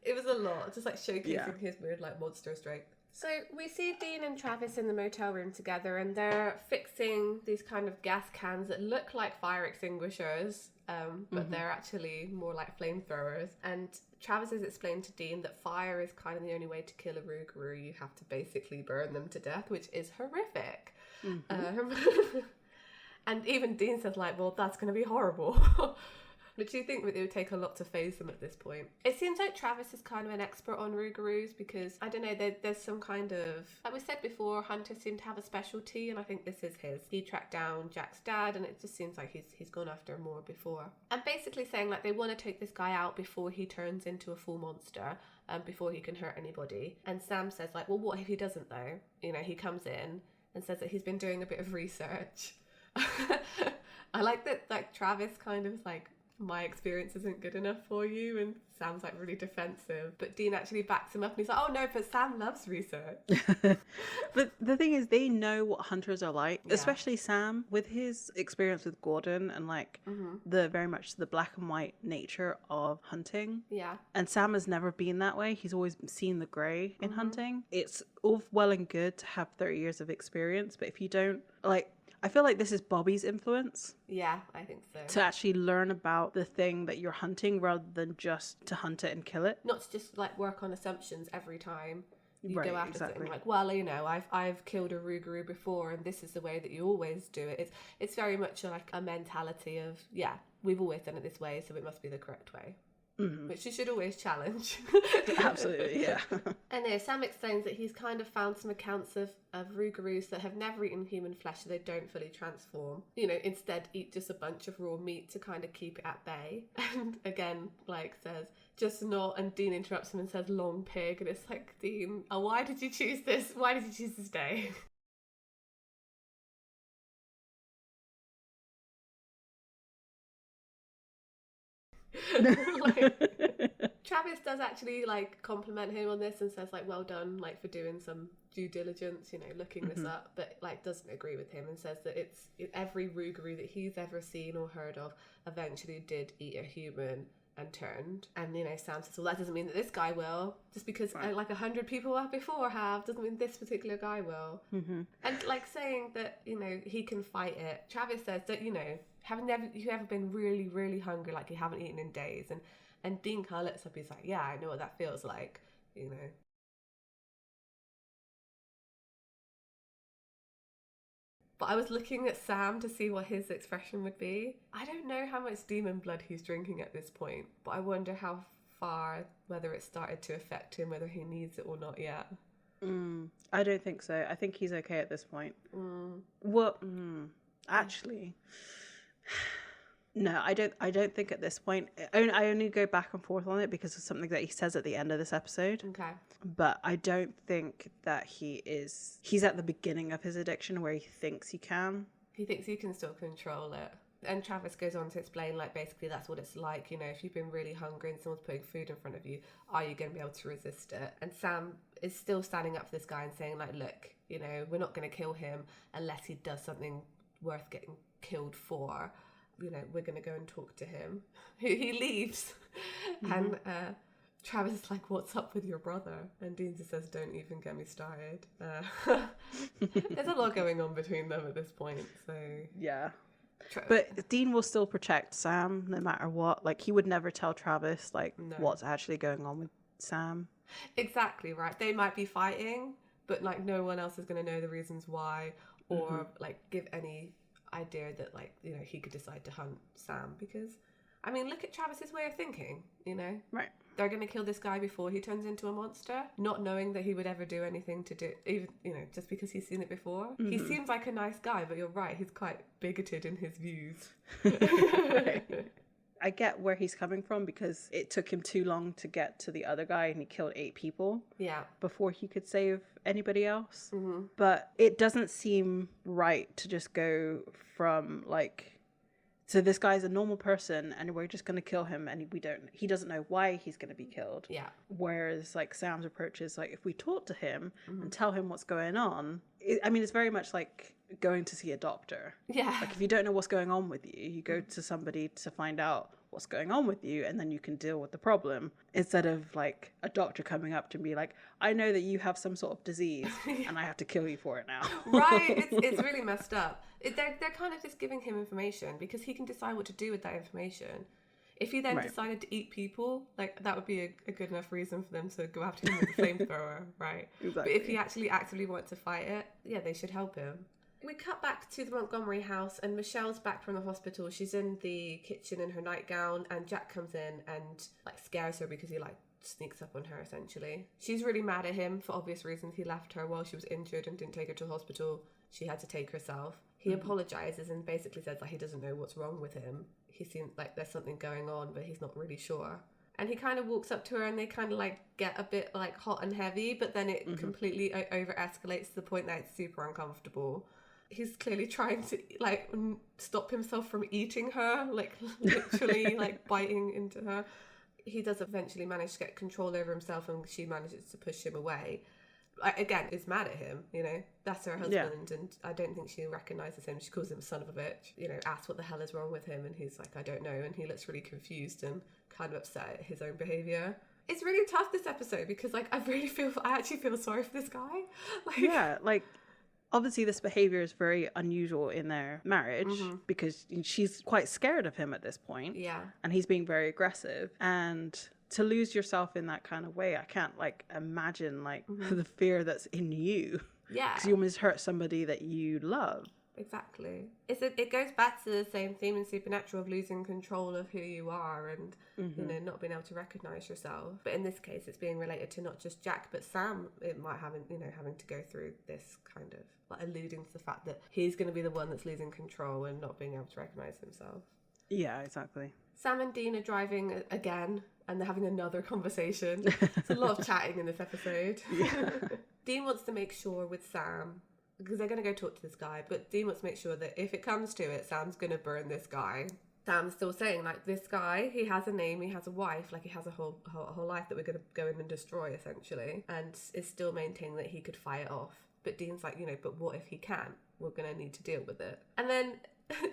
It was a lot, just like showcasing his weird like monster strength. So we see Dean and Travis in the motel room together, and they're fixing these kind of gas cans that look like fire extinguishers, but they're actually more like flamethrowers. And Travis has explained to Dean that fire is kind of the only way to kill a Rougarou. You have to basically burn them to death, which is horrific. And even Dean says like, well, that's going to be horrible. But do you think that it would take a lot to phase them at this point? It seems like Travis is kind of an expert on Rougarous because, I don't know, there's some kind of... Like we said before, hunters seem to have a specialty, and I think this is his. He tracked down Jack's dad, and it just seems like he's gone after more before. And basically saying, like, they want to take this guy out before he turns into a full monster, before he can hurt anybody. And Sam says, like, well, what if he doesn't, though? He comes in and says that he's been doing a bit of research. I like that, like, Travis kind of, like, my experience isn't good enough for you, and Sam's like really defensive, but Dean actually backs him up and he's like, oh no, but Sam loves research. But the thing is, they know what hunters are like, Yeah. especially Sam, with his experience with Gordon and like the very much the black and white nature of hunting. Yeah. And Sam has never been that way. He's always seen the grey in hunting. It's all well and good to have 30 years of experience, but if you don't, like, I feel like this is Bobby's influence Yeah, I think so. to actually learn about the thing that you're hunting rather than just to hunt it and kill it. Not to just like work on assumptions every time you Right, go after exactly. something, like, well, you know, I've killed a rougarou before and this is the way that you always do it. It's very much like a mentality of, yeah, we've always done it this way, so it must be the correct way. Which you should always challenge. Absolutely, yeah. Anyway, Sam explains that he's kind of found some accounts of rougarous that have never eaten human flesh, so they don't fully transform. You know, instead eat just a bunch of raw meat to kind of keep it at bay. And again, like, says, just not, and Dean interrupts him and says long pig, and it's like, Dean, why did you choose this? Why did you choose this day? Travis does actually like compliment him on this and says like, well done, like, for doing some due diligence, you know, looking this up, but like doesn't agree with him and says that it's every rougarou that he's ever seen or heard of eventually did eat a human and turned. And, you know, Sam says, well, that doesn't mean that this guy will. Just because like 100 people before have doesn't mean this particular guy will. And like saying that, you know, he can fight it. Travis says that, you know, you ever been really, really hungry, like you haven't eaten in days? And Dean kind of looks up, he's like, yeah, I know what that feels like, you know. But I was looking at Sam to see what his expression would be. I don't know how much demon blood he's drinking at this point, but I wonder how far, whether it started to affect him, whether he needs it or not yet. I don't think so. I think he's okay at this point. Well, actually, no, I don't think at this point. I only go back and forth on it because of something that he says at the end of this episode. Okay. But I don't think that he's at the beginning of his addiction where he thinks he can. He thinks he can still control it. And Travis goes on to explain, like, basically that's what it's like, you know, if you've been really hungry and someone's putting food in front of you, are you going to be able to resist it? And Sam is still standing up for this guy and saying, like, look, you know, we're not going to kill him unless he does something worth getting killed for. You know, we're going to go and talk to him. He leaves. And Travis is like, what's up with your brother? And Dean just says, don't even get me started. There's a lot going on between them at this point, so... Yeah. But Dean will still protect Sam no matter what. Like, he would never tell Travis, like, what's actually going on with Sam. Exactly, right. They might be fighting, but, like, no one else is going to know the reasons why, or, like, give any idea that, like, you know, he could decide to hunt Sam. Because, I mean, look at Travis's way of thinking, you know? Right. They're going to kill this guy before he turns into a monster, not knowing that he would ever do anything to do, even, you know, just because he's seen it before. He seems like a nice guy, but you're right, he's quite bigoted in his views. Right. I get where he's coming from because it took him too long to get to the other guy and he killed 8 people before he could save anybody else. But it doesn't seem right to just go from, like... So this guy's a normal person and we're just going to kill him and he doesn't know why he's going to be killed. Yeah. Whereas like Sam's approach is like, if we talk to him and tell him what's going on, I mean, it's very much like going to see a doctor. Yeah. Like if you don't know what's going on with you, you go to somebody to find out what's going on with you and then you can deal with the problem instead of like a doctor coming up to be like, I know that you have some sort of disease and I have to kill you for it now. Right. It's really messed up. They're kind of just giving him information because he can decide what to do with that information. If he then decided to eat people, like that would be a good enough reason for them to go after him with a flamethrower, right? Exactly. But if he actually actively wants to fight it, yeah, they should help him. We cut back to the Montgomery house and Michelle's back from the hospital. She's in the kitchen in her nightgown and Jack comes in and like scares her because he like sneaks up on her essentially. She's really mad at him for obvious reasons. He left her while she was injured and didn't take her to the hospital. She had to take herself. He apologizes and basically says like he doesn't know what's wrong with him. He seems like there's something going on, but he's not really sure. And he kind of walks up to her and they kind of like get a bit like hot and heavy, but then it completely over escalates to the point that it's super uncomfortable. He's clearly trying to like stop himself from eating her, like literally like biting into her. He does eventually manage to get control over himself, and she manages to push him away. Again, is mad at him, you know, that's her husband, and I don't think she recognises him. She calls him son of a bitch, you know, asks what the hell is wrong with him, and he's like, I don't know, and he looks really confused and kind of upset at his own behaviour. It's really tough, this episode, because like I actually feel sorry for this guy. Like obviously this behavior is very unusual in their marriage because she's quite scared of him at this point. Yeah. And he's being very aggressive, and to lose yourself in that kind of way, I can't like imagine like the fear that's in you. Yeah. Because you almost hurt somebody that you love. Exactly. It goes back to the same theme in Supernatural of losing control of who you are and, you know, not being able to recognise yourself. But in this case, it's being related to not just Jack, but Sam. It might having to go through this kind of like alluding to the fact that he's going to be the one that's losing control and not being able to recognise himself. Yeah, exactly. Sam and Dean are driving again, and they're having another conversation. It's a lot of chatting in this episode. Yeah. Dean wants to make sure with Sam, because they're going to go talk to this guy, but Dean wants to make sure that if it comes to it, Sam's going to burn this guy. Sam's still saying, like, this guy, he has a name, he has a wife, like, he has a whole life that we're going to go in and destroy, essentially, and is still maintaining that he could fight it off. But Dean's like, you know, but what if he can't? We're going to need to deal with it. And then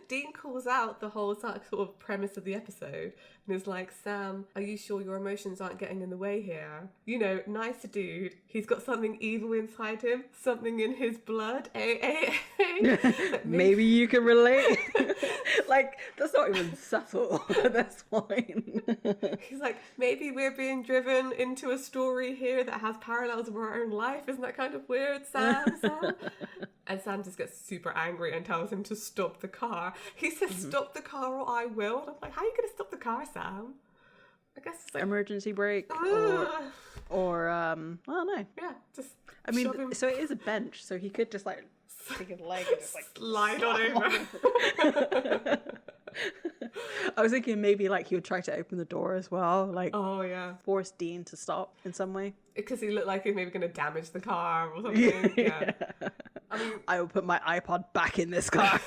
Dean calls out the whole sort of premise of the episode and is like, Sam, are you sure your emotions aren't getting in the way here? You know, nice dude. He's got something evil inside him, something in his blood. Maybe you can relate. Like, that's not even subtle. That's fine. He's like, maybe we're being driven into a story here that has parallels of our own life. Isn't that kind of weird, Sam? And Sam just gets super angry and tells him to stop the car. He says, stop the car or I will. And I'm like, how are you going to stop the car, Sam? I guess it's like... emergency brake or I don't know. Yeah, just I mean, so it is a bench, so he could just like take his leg and just like slide on over. I was thinking maybe like he would try to open the door as well, like force Dean to stop in some way. Because he looked like he's maybe going to damage the car or something. Yeah. I mean, I will put my iPod back in this car.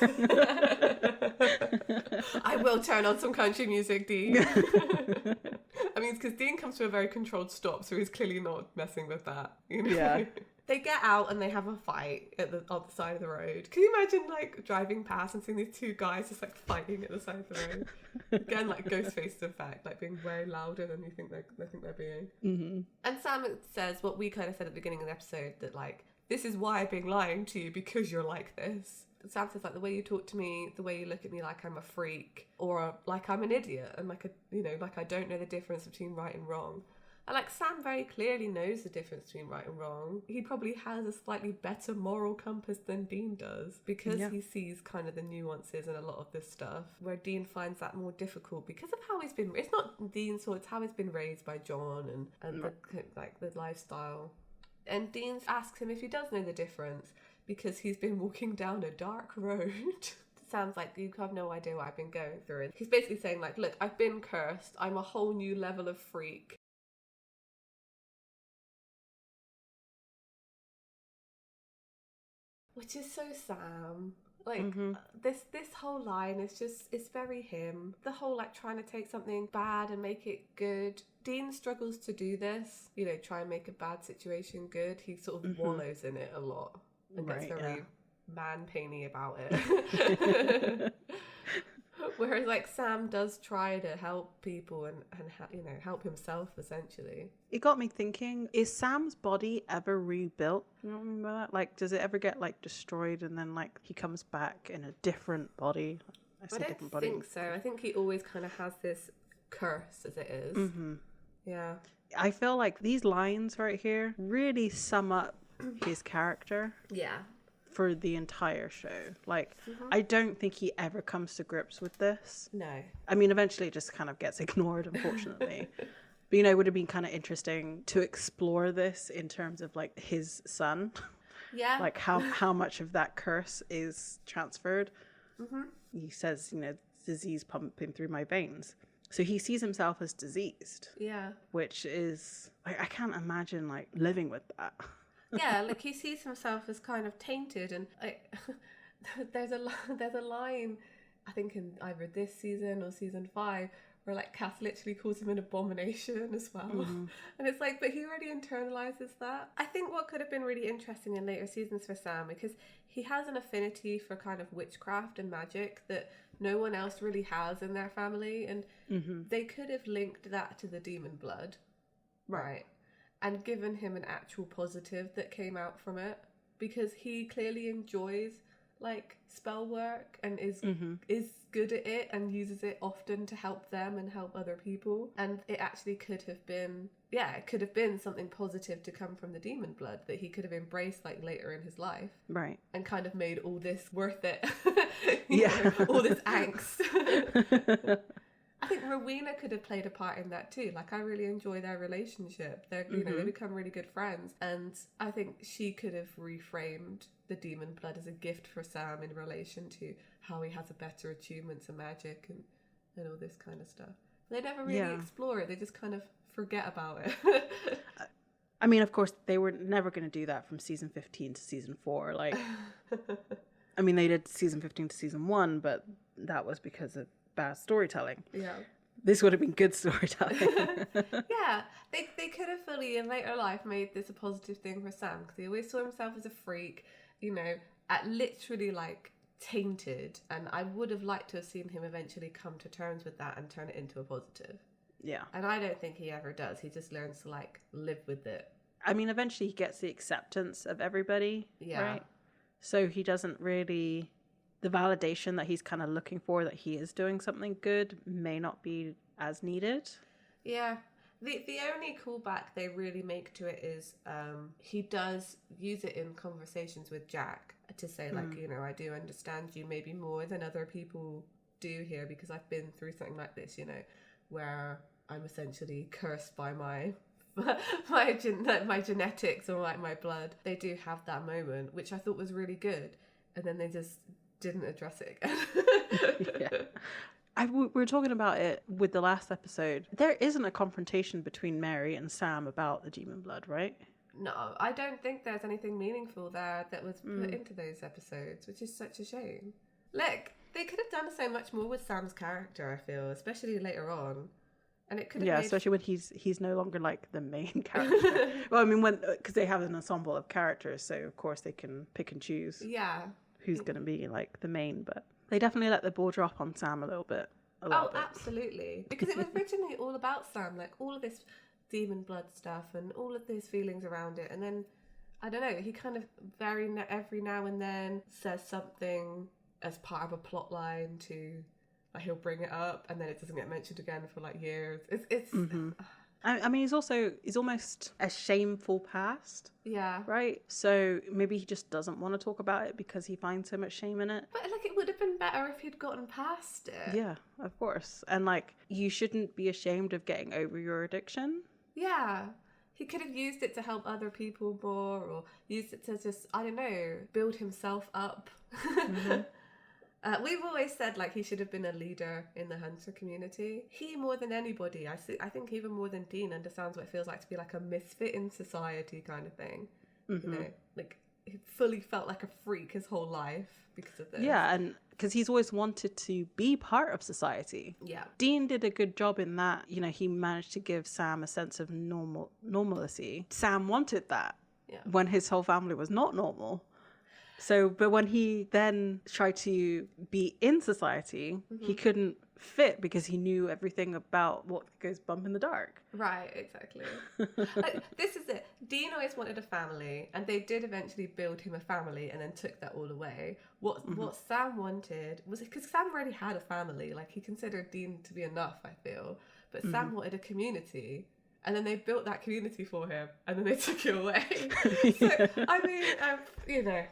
I will turn on some country music, Dean. I mean, because Dean comes to a very controlled stop, so he's clearly not messing with that. You know? Yeah. They get out and they have a fight on the side of the road. Can you imagine like driving past and seeing these two guys just like fighting at the side of the road? Again, like Ghostface effect, like being way louder than you think they're being. Mm-hmm. And Sam says what we kind of said at the beginning of the episode, that like, this is why I've been lying to you, because you're like this. Sam says like, the way you talk to me, the way you look at me like I'm a freak or like I'm an idiot and like like I don't know the difference between right and wrong. And like Sam very clearly knows the difference between right and wrong. He probably has a slightly better moral compass than Dean does, because he sees kind of the nuances in a lot of this stuff, where Dean finds that more difficult because of how he's been. It's not Dean's fault, it's how he's been raised by John and the lifestyle. And Dean asks him if he does know the difference, because he's been walking down a dark road. Sam's like, you have no idea what I've been going through. And he's basically saying like, look, I've been cursed. I'm a whole new level of freak. Which is so Sam. Like, this whole line is just, it's very him. The whole, like, trying to take something bad and make it good. Dean struggles to do this, you know, try and make a bad situation good. He sort of wallows in it a lot and gets very man-painy about it. Whereas, like, Sam does try to help people and you know, help himself, essentially. It got me thinking, is Sam's body ever rebuilt? You remember that? Like, does it ever get, like, destroyed and then, like, he comes back in a different body? I don't think so. I think he always kind of has this curse, as it is. Mm-hmm. Yeah. I feel like these lines right here really sum up his character. Yeah. For the entire show. Like, I don't think he ever comes to grips with this. No. I mean, eventually it just kind of gets ignored, unfortunately. But, you know, it would have been kind of interesting to explore this in terms of, like, his son. Yeah. Like, how much of that curse is transferred. Mm-hmm. He says, you know, disease pumping through my veins. So he sees himself as diseased. Yeah. Which is, like, I can't imagine, like, living with that. Yeah, like he sees himself as kind of tainted, and there's a line, I think in either this season or season 5, where like Cass literally calls him an abomination as well. Mm-hmm. And it's like, but he already internalizes that. I think what could have been really interesting in later seasons for Sam, because he has an affinity for kind of witchcraft and magic that no one else really has in their family, and they could have linked that to the demon blood, right? And given him an actual positive that came out from it, because he clearly enjoys like spell work and is good at it and uses it often to help them and help other people. And it actually could have been, it could have been something positive to come from the demon blood that he could have embraced like later in his life, right? And kind of made all this worth it. you know, all this angst. I think Rowena could have played a part in that too. Like, I really enjoy their relationship. They're, you know, they become really good friends. And I think she could have reframed the demon blood as a gift for Sam in relation to how he has a better attunement to magic and all this kind of stuff. They never really explore it. They just kind of forget about it. I mean, of course, they were never going to do that from season 15 to season 4. Like, I mean, they did season 15 to season 1, but that was because of bad storytelling. Yeah. This would have been good storytelling. Yeah. They could have fully, in later life, made this a positive thing for Sam, because he always saw himself as a freak, you know, at literally, like, tainted. And I would have liked to have seen him eventually come to terms with that and turn it into a positive. Yeah. And I don't think he ever does. He just learns to, like, live with it. I mean, eventually he gets the acceptance of everybody, right? So he doesn't really... The validation that he's kind of looking for, that he is doing something good, may not be as needed. Yeah. The only callback they really make to it is he does use it in conversations with Jack to say, like, you know, I do understand you maybe more than other people do here, because I've been through something like this, you know, where I'm essentially cursed by my genetics or like my blood. They do have that moment, which I thought was really good. And then they just didn't address it again. We were talking about it with the last episode. There isn't a confrontation between Mary and Sam about the demon blood, right? No, I don't think there's anything meaningful there that was put into those episodes, which is such a shame. Look, they could have done so much more with Sam's character, I feel, especially later on. And it could have made... especially when he's no longer like the main character. Well, I mean, because they have an ensemble of characters, so of course they can pick and choose. Yeah. Who's going to be like the main, but they definitely let the ball drop on Sam a little bit. Absolutely. Because it was originally all about Sam, like all of this demon blood stuff and all of those feelings around it. And then, I don't know, he kind of every now and then says something as part of a plot line to, like, he'll bring it up and then it doesn't get mentioned again for like years. It's I mean, he's almost a shameful past. Yeah. Right? So maybe he just doesn't want to talk about it because he finds so much shame in it. But, like, it would have been better if he'd gotten past it. Yeah, of course. And, like, you shouldn't be ashamed of getting over your addiction. Yeah. He could have used it to help other people more, or used it to just, I don't know, build himself up. We've always said, like, he should have been a leader in the hunter community. He, more than anybody, I think even more than Dean, understands what it feels like to be like a misfit in society kind of thing. You know, like, he fully felt like a freak his whole life because of this. Yeah, and because he's always wanted to be part of society. Yeah. Dean did a good job in that. You know, he managed to give Sam a sense of normalcy. Sam wanted that when his whole family was not normal. So, but when he then tried to be in society, he couldn't fit because he knew everything about what goes bump in the dark. Right, exactly. Like, this is it. Dean always wanted a family, and they did eventually build him a family and then took that all away. What Sam wanted was, because Sam already had a family, like, he considered Dean to be enough, I feel. But Sam wanted a community. And then they built that community for him, and then they took it away. So, I mean, you know,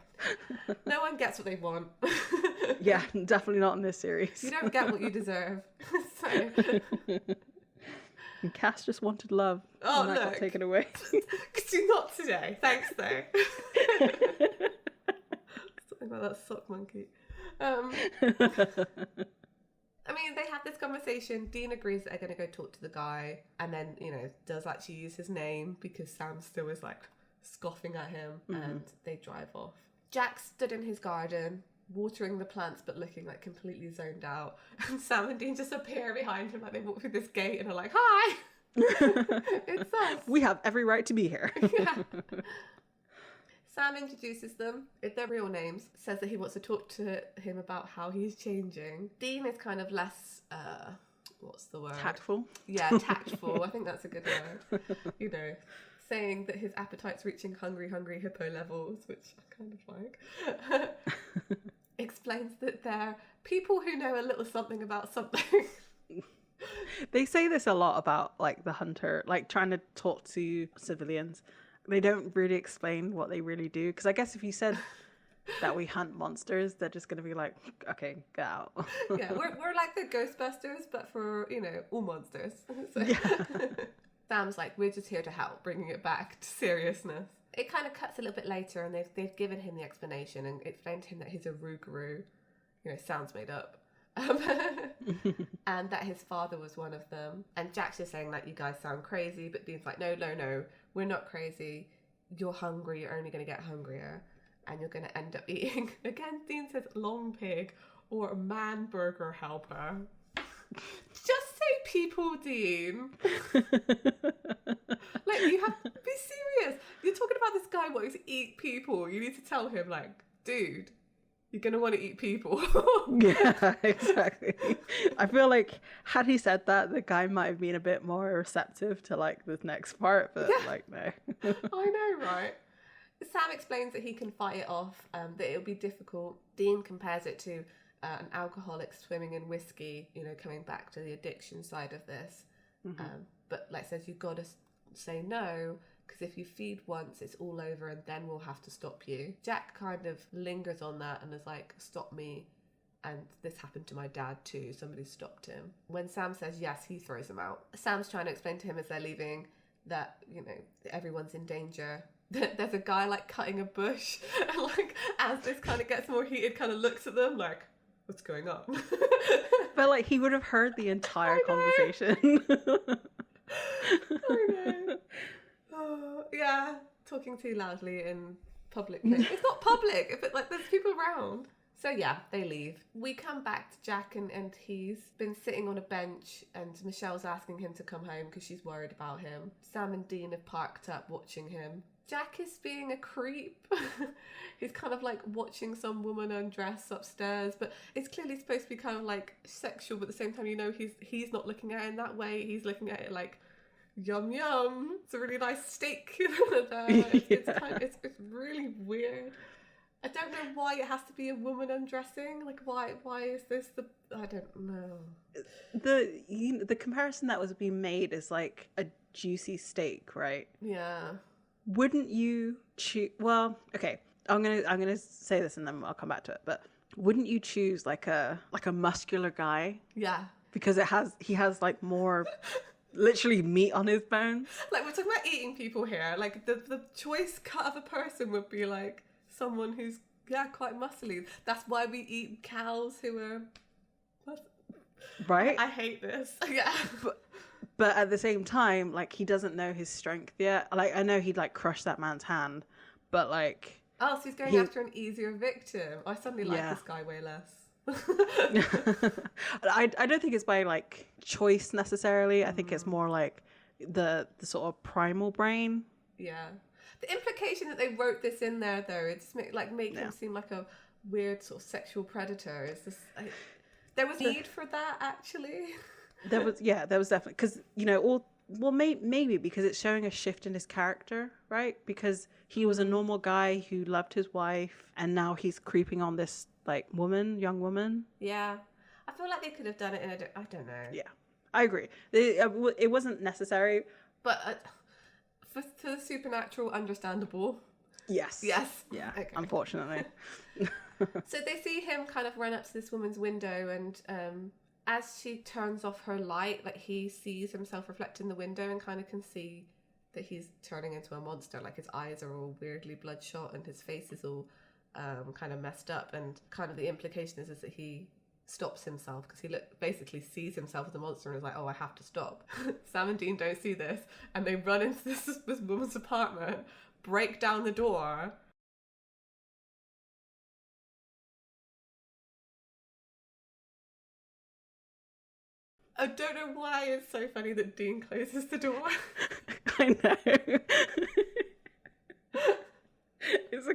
no one gets what they want. Yeah, definitely not in this series. You don't get what you deserve. So. And Cass just wanted love. Oh, and that got taken away. Could you not today? Thanks, though. Something about that sock monkey. I mean, they have this conversation. Dean agrees that they're going to go talk to the guy, and then, you know, does actually use his name because Sam still is, like, scoffing at him, and they drive off. Jack stood in his garden watering the plants but looking like completely zoned out. And Sam and Dean just appear behind him like they walk through this gate and are like, hi! It's us. We have every right to be here. Yeah. Sam introduces them with their real names, says that he wants to talk to him about how he's changing. Dean is kind of less, what's the word? Tactful. Yeah, tactful. I think that's a good word. You know, saying that his appetite's reaching hungry hippo levels, which I kind of like. Explains that they're people who know a little something about something. They say this a lot about like the hunter, like trying to talk to civilians. They don't really explain what they really do. Because I guess if you said that we hunt monsters, they're just going to be like, okay, get out. Yeah, we're like the Ghostbusters, but for, you know, all monsters. So. Yeah. Sam's like, we're just here to help, bringing it back to seriousness. It kind of cuts a little bit later, and they've given him the explanation and explained to him that he's a Rougarou, you know, sounds made up. And that his father was one of them. And Jack's just saying, like, you guys sound crazy, but Dean's like, no, we're not crazy. You're hungry, you're only going to get hungrier, and you're going to end up eating, again, Dean says long pig or a man burger helper. Just say people, Dean. Like, you have to be serious. You're talking about this guy wanting to eat people. You need to tell him, like, dude, you're going to want to eat people. Yeah, exactly. I feel like had he said that, the guy might have been a bit more receptive to like this next part, but yeah. like, no. I know, right? Sam explains that he can fight it off, that it'll be difficult. Dean compares it to an alcoholic swimming in whiskey, you know, coming back to the addiction side of this. Mm-hmm. But like says, you've got to say no, because if you feed once, it's all over and then we'll have to stop you. Jack kind of lingers on that and is like, stop me. And this happened to my dad too. Somebody stopped him. When Sam says yes, he throws him out. Sam's trying to explain to him as they're leaving that, you know, everyone's in danger. There's a guy like cutting a bush. And like, as this kind of gets more heated, kind of looks at them like, what's going on? But like, he would have heard the entire conversation. I know. Oh, yeah, talking too loudly in public. It's not public, but like there's people around. So yeah, they leave. We come back to Jack and he's been sitting on a bench and Michelle's asking him to come home because she's worried about him. Sam and Dean have parked up watching him. Jack is being a creep. He's kind of like watching some woman undress upstairs, but it's clearly supposed to be kind of like sexual, but at the same time, you know, he's not looking at it in that way. He's looking at it like, yum yum, it's a really nice steak. It's really weird. I don't know why it has to be a woman undressing. Like, why is this I don't know. The comparison that was being made is like a juicy steak, right? Yeah. Wouldn't you choose? Well, okay, I'm gonna say this and then I'll come back to it. But wouldn't you choose like a muscular guy? Yeah. Because he has like more literally meat on his bones. Like, we're talking about eating people here. Like, the choice cut of a person would be like someone who's quite muscly. That's why we eat cows who are right. I hate this. Yeah. But at the same time, like, he doesn't know his strength yet. Like, I know he'd like crush that man's hand, but like, oh, so he's going after an easier victim. I suddenly like this guy way less. I don't think it's by like choice necessarily. I think it's more like the sort of primal brain. Yeah. The implication that they wrote this in there, though, it's make him seem like a weird sort of sexual predator. Is this? There was need for that, actually. There was definitely, because, you know, maybe because it's showing a shift in his character, right? Because he was a normal guy who loved his wife, and now he's creeping on this like young woman. Yeah, I feel like they could have done it in I don't know. Yeah, I agree. It wasn't necessary, but for the supernatural, understandable. Yes. Yeah. Okay. Unfortunately. So they see him kind of run up to this woman's window, and as she turns off her light, like, he sees himself reflected in the window and kind of can see that he's turning into a monster. Like, his eyes are all weirdly bloodshot and his face is all kind of messed up, and kind of the implication is that he stops himself because he basically sees himself as a monster and is like, oh, I have to stop. Sam and Dean don't see this, and they run into this woman's apartment, break down the door, I don't know why it's so funny that Dean closes the door. I know. It's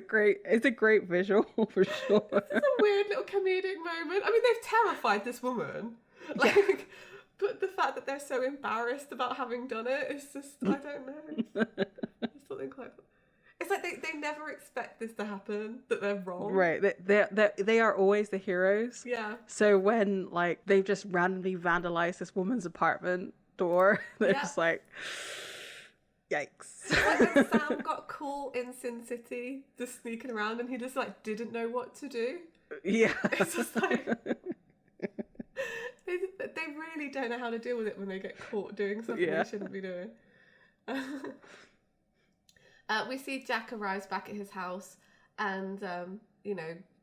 a great visual for sure. It's a weird little comedic moment. I mean, they've terrified this woman. Like, but the fact that they're so embarrassed about having done it is just, I don't know. It's something quite... It's like they never expect this to happen, that they're wrong. Right. They are always the heroes. Yeah. So when, like, they've just randomly vandalized this woman's apartment door, they're just like, yikes. Like when Sam got caught in Sin City, just sneaking around, and he just, like, didn't know what to do. Yeah. It's just like... They really don't know how to deal with it when they get caught doing something they shouldn't be doing. We see Jack arrives back at his house and,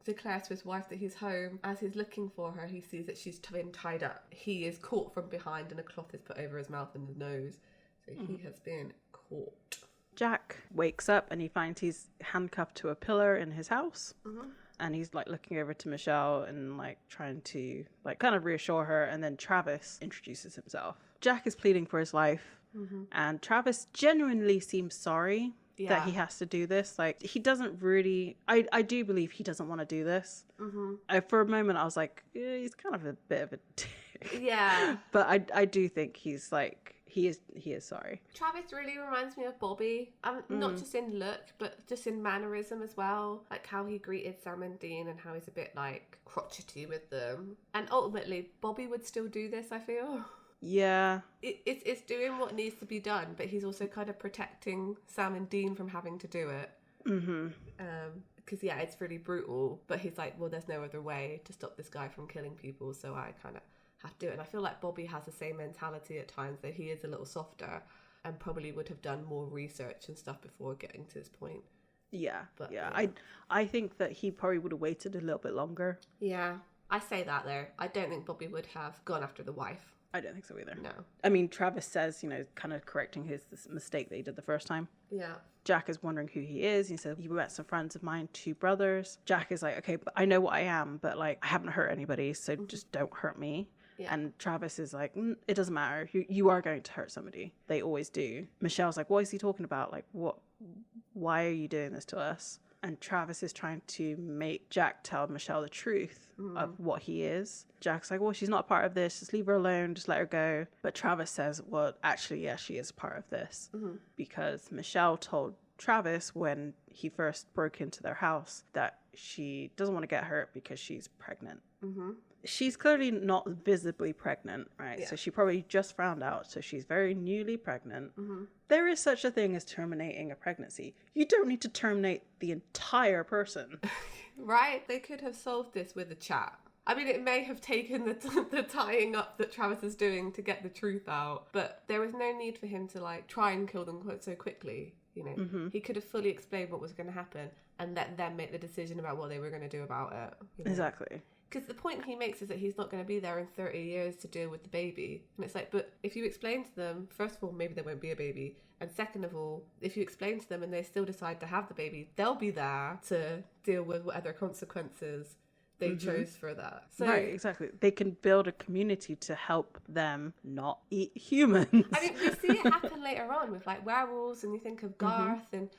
declares to his wife that he's home. As he's looking for her, he sees that she's been tied up. He is caught from behind and a cloth is put over his mouth and his nose. So he has been caught. Jack wakes up and he finds he's handcuffed to a pillar in his house. Mm-hmm. And he's, like, looking over to Michelle and, like, trying to, like, kind of reassure her. And then Travis introduces himself. Jack is pleading for his life. Mm-hmm. And Travis genuinely seems sorry that he has to do this. Like, he doesn't really... I do believe he doesn't want to do this. Mm-hmm. For a moment, I was like, he's kind of a bit of a dick. Yeah. But I do think he's, like... He is sorry. Travis really reminds me of Bobby. Not just in look, but just in mannerism as well. Like how he greeted Sam and Dean and how he's a bit, like, crotchety with them. And ultimately, Bobby would still do this, I feel. Yeah. It's doing what needs to be done, but he's also kind of protecting Sam and Dean from having to do it. Mm-hmm. Because, it's really brutal. But he's like, well, there's no other way to stop this guy from killing people, so I kind of... have to do it. And I feel like Bobby has the same mentality at times, that he is a little softer and probably would have done more research and stuff before getting to this point. Yeah, but I think that he probably would have waited a little bit longer. Yeah, I say that there. I don't think Bobby would have gone after the wife. I don't think so either. No. I mean, Travis says, kind of correcting his mistake that he did the first time. Yeah. Jack is wondering who he is. He said, he met some friends of mine, 2 brothers. Jack is like, okay, but I know what I am, but, like, I haven't hurt anybody, so just don't hurt me. Yeah. And Travis is like, it doesn't matter. You are going to hurt somebody. They always do. Michelle's like, what is he talking about? Like, what? Why are you doing this to us? And Travis is trying to make Jack tell Michelle the truth of what he is. Jack's like, well, she's not a part of this. Just leave her alone. Just let her go. But Travis says, well, actually, yeah, she is a part of this. Mm-hmm. Because Michelle told Travis when he first broke into their house that she doesn't want to get hurt because she's pregnant. Mm-hmm. She's clearly not visibly pregnant, right? Yeah. So she probably just found out. So she's very newly pregnant. Mm-hmm. There is such a thing as terminating a pregnancy. You don't need to terminate the entire person. Right? They could have solved this with a chat. I mean, it may have taken the tying up that Travis is doing to get the truth out, but there was no need for him to, like, try and kill them so quickly. Mm-hmm. He could have fully explained what was going to happen and let them make the decision about what they were going to do about it. Exactly. Because the point he makes is that he's not going to be there in 30 years to deal with the baby. And it's like, but if you explain to them, first of all, maybe there won't be a baby. And second of all, if you explain to them and they still decide to have the baby, they'll be there to deal with whatever consequences they chose for that. So, right, exactly. They can build a community to help them not eat humans. I mean, we see it happen later on with, like, werewolves, and you think of Garth, and,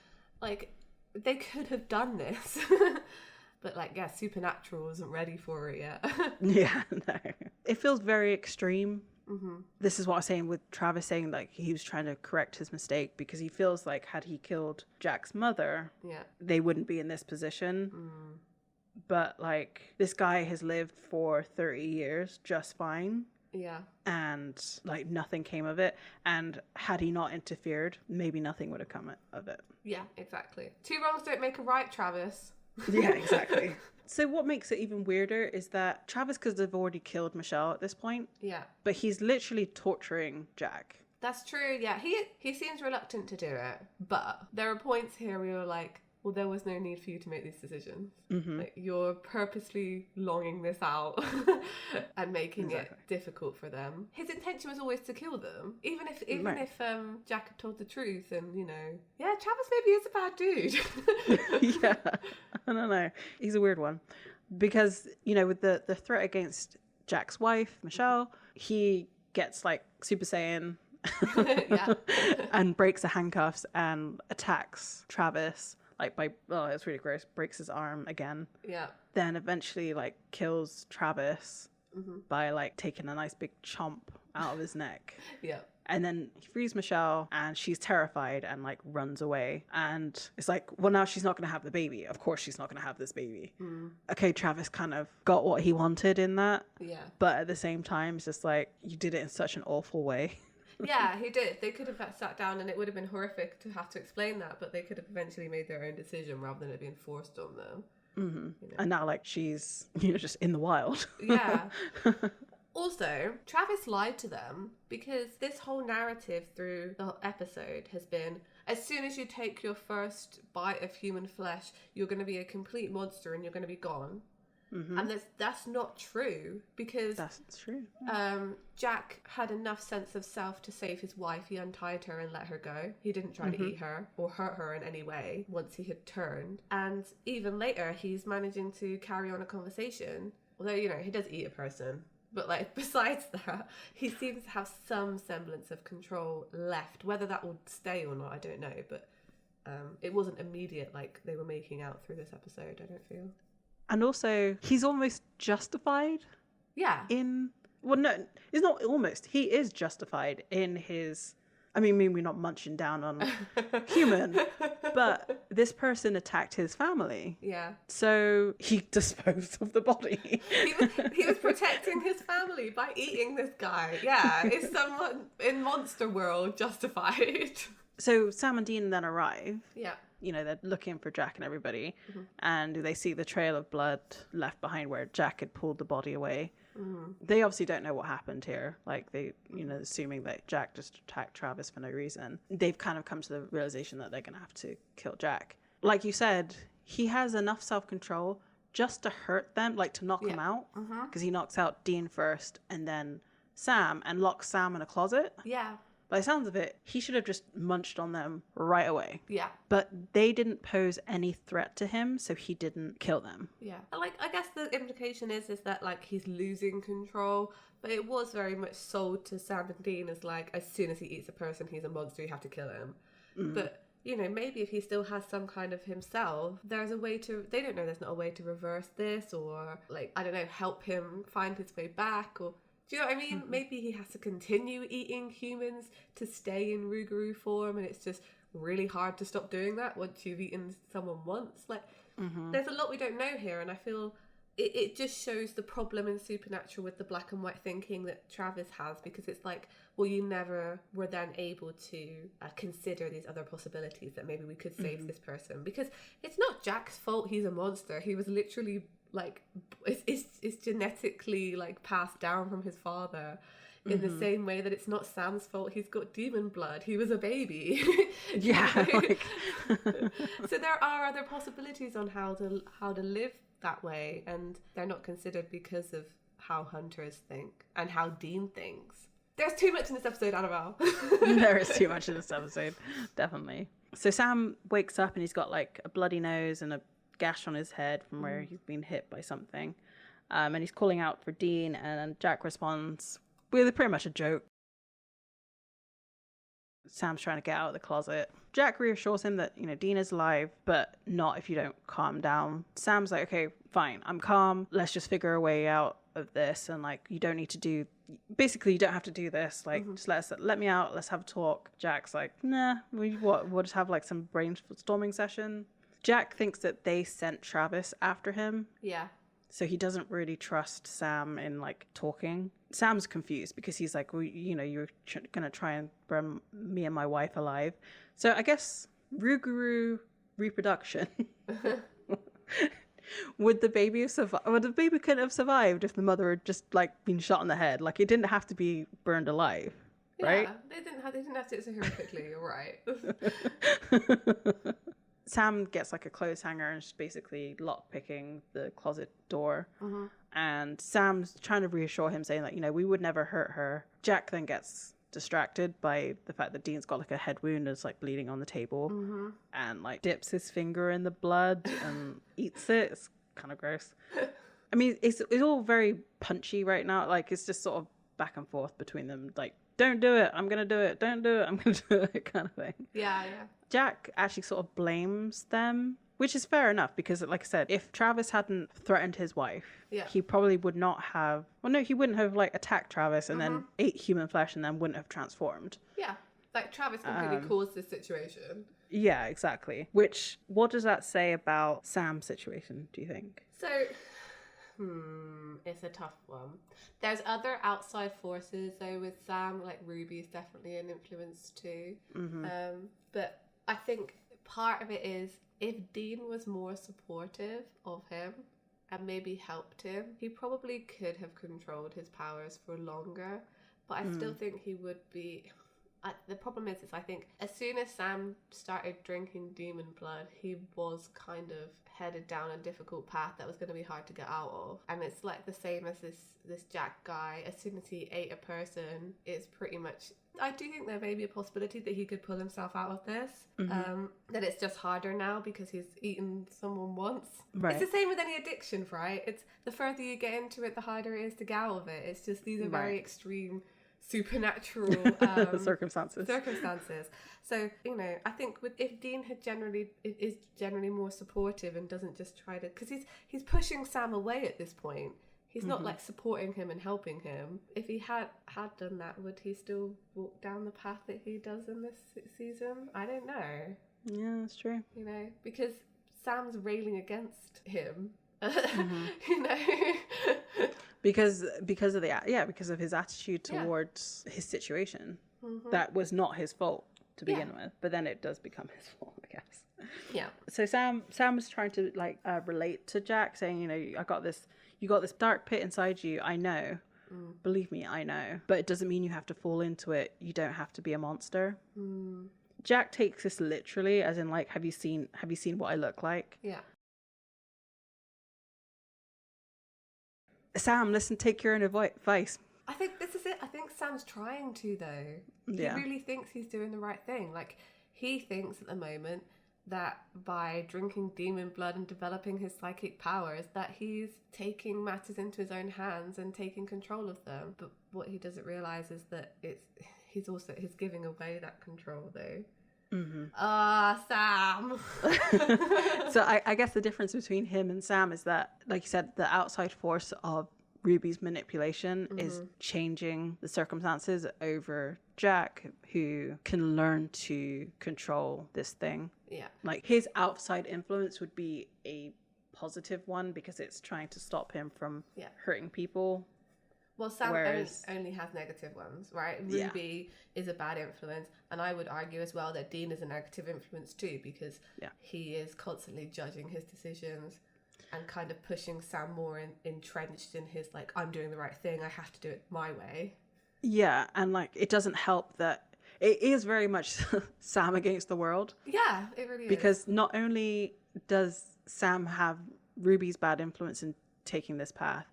like, they could have done this. But, like, yeah, Supernatural wasn't ready for it yet. Yeah, no. It feels very extreme. Mm-hmm. This is what I was saying with Travis saying, like, he was trying to correct his mistake because he feels like had he killed Jack's mother, they wouldn't be in this position. Mm. But, like, this guy has lived for 30 years just fine. Yeah. And, like, nothing came of it. And had he not interfered, maybe nothing would have come of it. Yeah, exactly. 2 wrongs don't make a right, Travis. Yeah, exactly. So what makes it even weirder is that Travis could have already killed Michelle at this point. Yeah. But he's literally torturing Jack. That's true, yeah. He seems reluctant to do it. But there are points here where you're like, well, there was no need for you to make these decisions. Mm-hmm. Like, you're purposely longing this out and making it difficult for them. His intention was always to kill them, even if Jack had told the truth. And Travis maybe is a bad dude. Yeah, I don't know. He's a weird one because with the threat against Jack's wife, Michelle, he gets like Super Saiyan Yeah. and breaks the handcuffs and attacks Travis like by, oh, it's really gross, breaks his arm again. Yeah. Then eventually like kills Travis by like taking a nice big chomp out of his neck. Yeah. And then he frees Michelle and she's terrified and like runs away. And it's like, well, now she's not going to have the baby. Of course she's not going to have this baby. Okay, Travis kind of got what he wanted in that. Yeah. But at the same time, it's just like, you did it in such an awful way. Yeah, he did. They could have sat down and it would have been horrific to have to explain that, but they could have eventually made their own decision rather than it being forced on them. You know? And now like she's, you know, just in the wild. Yeah. Also, Travis lied to them because this whole narrative through the episode has been, as soon as you take your first bite of human flesh, you're going to be a complete monster and you're going to be gone. And that's not true because That's true. Jack had enough sense of self to save his wife. He untied her and let her go. He didn't try to eat her or hurt her in any way once he had turned. And even later, he's managing to carry on a conversation. Although, you know, he does eat a person. But, like, besides that, he seems to have some semblance of control left. Whether that will stay or not, I don't know. But it wasn't immediate like they were making out through this episode, I don't feel. And also, he's almost justified Yeah. in... Well, no, it's not almost. He is justified in his... I mean, maybe not munching down on human, but this person attacked his family. Yeah. So he disposed of the body. He was protecting his family by eating this guy. Yeah. Is someone in Monster World justified? So Sam and Dean then arrive. Yeah. You know, they're looking for Jack and everybody. And they see the trail of blood left behind where Jack had pulled the body away. They obviously don't know what happened here. Like, they, you know, assuming that Jack just attacked Travis for no reason. They've kind of come to the realization that they're going to have to kill Jack. Like you said, he has enough self-control just to hurt them, like to knock them out. Because he knocks out Dean first and then Sam and locks Sam in a closet. Yeah. By the sounds of it, he should have just munched on them right away. Yeah. But they didn't pose any threat to him, so he didn't kill them. Yeah. Like, I guess the implication is that, like, he's losing control, but it was very much sold to Sam and Dean as, like, as soon as he eats a person, he's a monster, you have to kill him. But, you know, maybe if he still has some kind of himself, there's a way to, they don't know there's not a way to reverse this or, like, I don't know, help him find his way back or... Do you know what I mean? Maybe he has to continue eating humans to stay in Rougarou form, and it's just really hard to stop doing that once you've eaten someone once. Like, there's a lot we don't know here, and I feel it just shows the problem in Supernatural with the black and white thinking that Travis has, because it's like, well, you never were then able to consider these other possibilities that maybe we could save this person, because it's not Jack's fault he's a monster. He was literally... like it's genetically like passed down from his father in the same way that it's not Sam's fault he's got demon blood. He was a baby. Yeah. So there are other possibilities on how to live that way, and they're not considered because of how hunters think and how Dean thinks. There's too much in this episode, Annabelle. There is too much in this episode, definitely. So Sam wakes up and he's got like a bloody nose and a gash on his head from where he's been hit by something, and he's calling out for Dean, and Jack responds with pretty much a joke. Sam's trying to get out of the closet. Jack reassures him that, you know, Dean is alive, but not if you don't calm down. Sam's like, okay, fine, I'm calm, let's just figure a way out of this, and like, you don't need to do, basically you don't have to do this, like just let me out, let's have a talk. Jack's like, nah, we'll just have like some brainstorming session. Jack thinks that they sent Travis after him. Yeah. So he doesn't really trust Sam in, like, talking. Sam's confused because he's like, well, you know, you're going to try and burn me and my wife alive. So I guess Rougarou reproduction. Would the baby have survived? Would the baby couldn't have survived if the mother had just, like, been shot in the head? Like, it didn't have to be burned alive, right? Yeah, they didn't have to do it so horrifically, you're right. Sam gets like a clothes hanger and is basically lock-picking the closet door. And Sam's trying to reassure him, saying that, you know, we would never hurt her. Jack then gets distracted by the fact that Dean's got like a head wound that's like bleeding on the table, and like dips his finger in the blood and eats it. It's kind of gross. I mean, it's all very punchy right now. Like, it's just sort of back and forth between them, like, don't do it, I'm gonna do it, don't do it, I'm gonna do it, kind of thing. Yeah. Jack actually sort of blames them, which is fair enough, because like I said, if Travis hadn't threatened his wife, he probably would not have, well, no, he wouldn't have like attacked Travis and then ate human flesh and then wouldn't have transformed. Yeah, like Travis completely caused this situation. Yeah, exactly. Which, what does that say about Sam's situation, do you think? So, it's a tough one. There's other outside forces though with Sam, like Ruby's definitely an influence too. But I think part of it is, if Dean was more supportive of him and maybe helped him, he probably could have controlled his powers for longer. But I still think he would be... the problem is I think as soon as Sam started drinking demon blood, he was kind of headed down a difficult path that was going to be hard to get out of. And it's like the same as this Jack guy. As soon as he ate a person, it's pretty much... I do think there may be a possibility that he could pull himself out of this. That it's just harder now because he's eaten someone once. Right. It's the same with any addiction, right? It's the further you get into it, the harder it is to get out of it. It's just these are very extreme supernatural circumstances. So, you know, I think if Dean is generally more supportive and doesn't just try to, because he's pushing Sam away at this point. He's not like supporting him and helping him. If he had done that, would he still walk down the path that he does in this season? I don't know. Yeah, that's true. You know, because Sam's railing against him. You know, because of his attitude towards his situation. That was not his fault to begin with, but then it does become his fault, I guess. Yeah. So Sam was trying to like relate to Jack, saying, you know, you got this dark pit inside you. I know. Believe me, I know. But it doesn't mean you have to fall into it. You don't have to be a monster. Jack takes this literally, as in like, have you seen what I look like? Yeah. Sam, listen, take your own advice. I think this is it. I think Sam's trying to, though. He really thinks he's doing the right thing. Like, he thinks at the moment that by drinking demon blood and developing his psychic powers, that he's taking matters into his own hands and taking control of them. But what he doesn't realise is that he's giving away that control, though. Sam. So I guess the difference between him and Sam is that, like you said, the outside force of Ruby's manipulation is changing the circumstances over Jack, who can learn to control this thing. Yeah. Like, his outside influence would be a positive one because it's trying to stop him from hurting people. Well, Sam only has negative ones, right? Ruby is a bad influence. And I would argue as well that Dean is a negative influence too, because he is constantly judging his decisions and kind of pushing Sam more entrenched in his, like, I'm doing the right thing, I have to do it my way. Yeah, and, like, it doesn't help that it is very much Sam against the world. Yeah, it really is. Because not only does Sam have Ruby's bad influence in taking this path,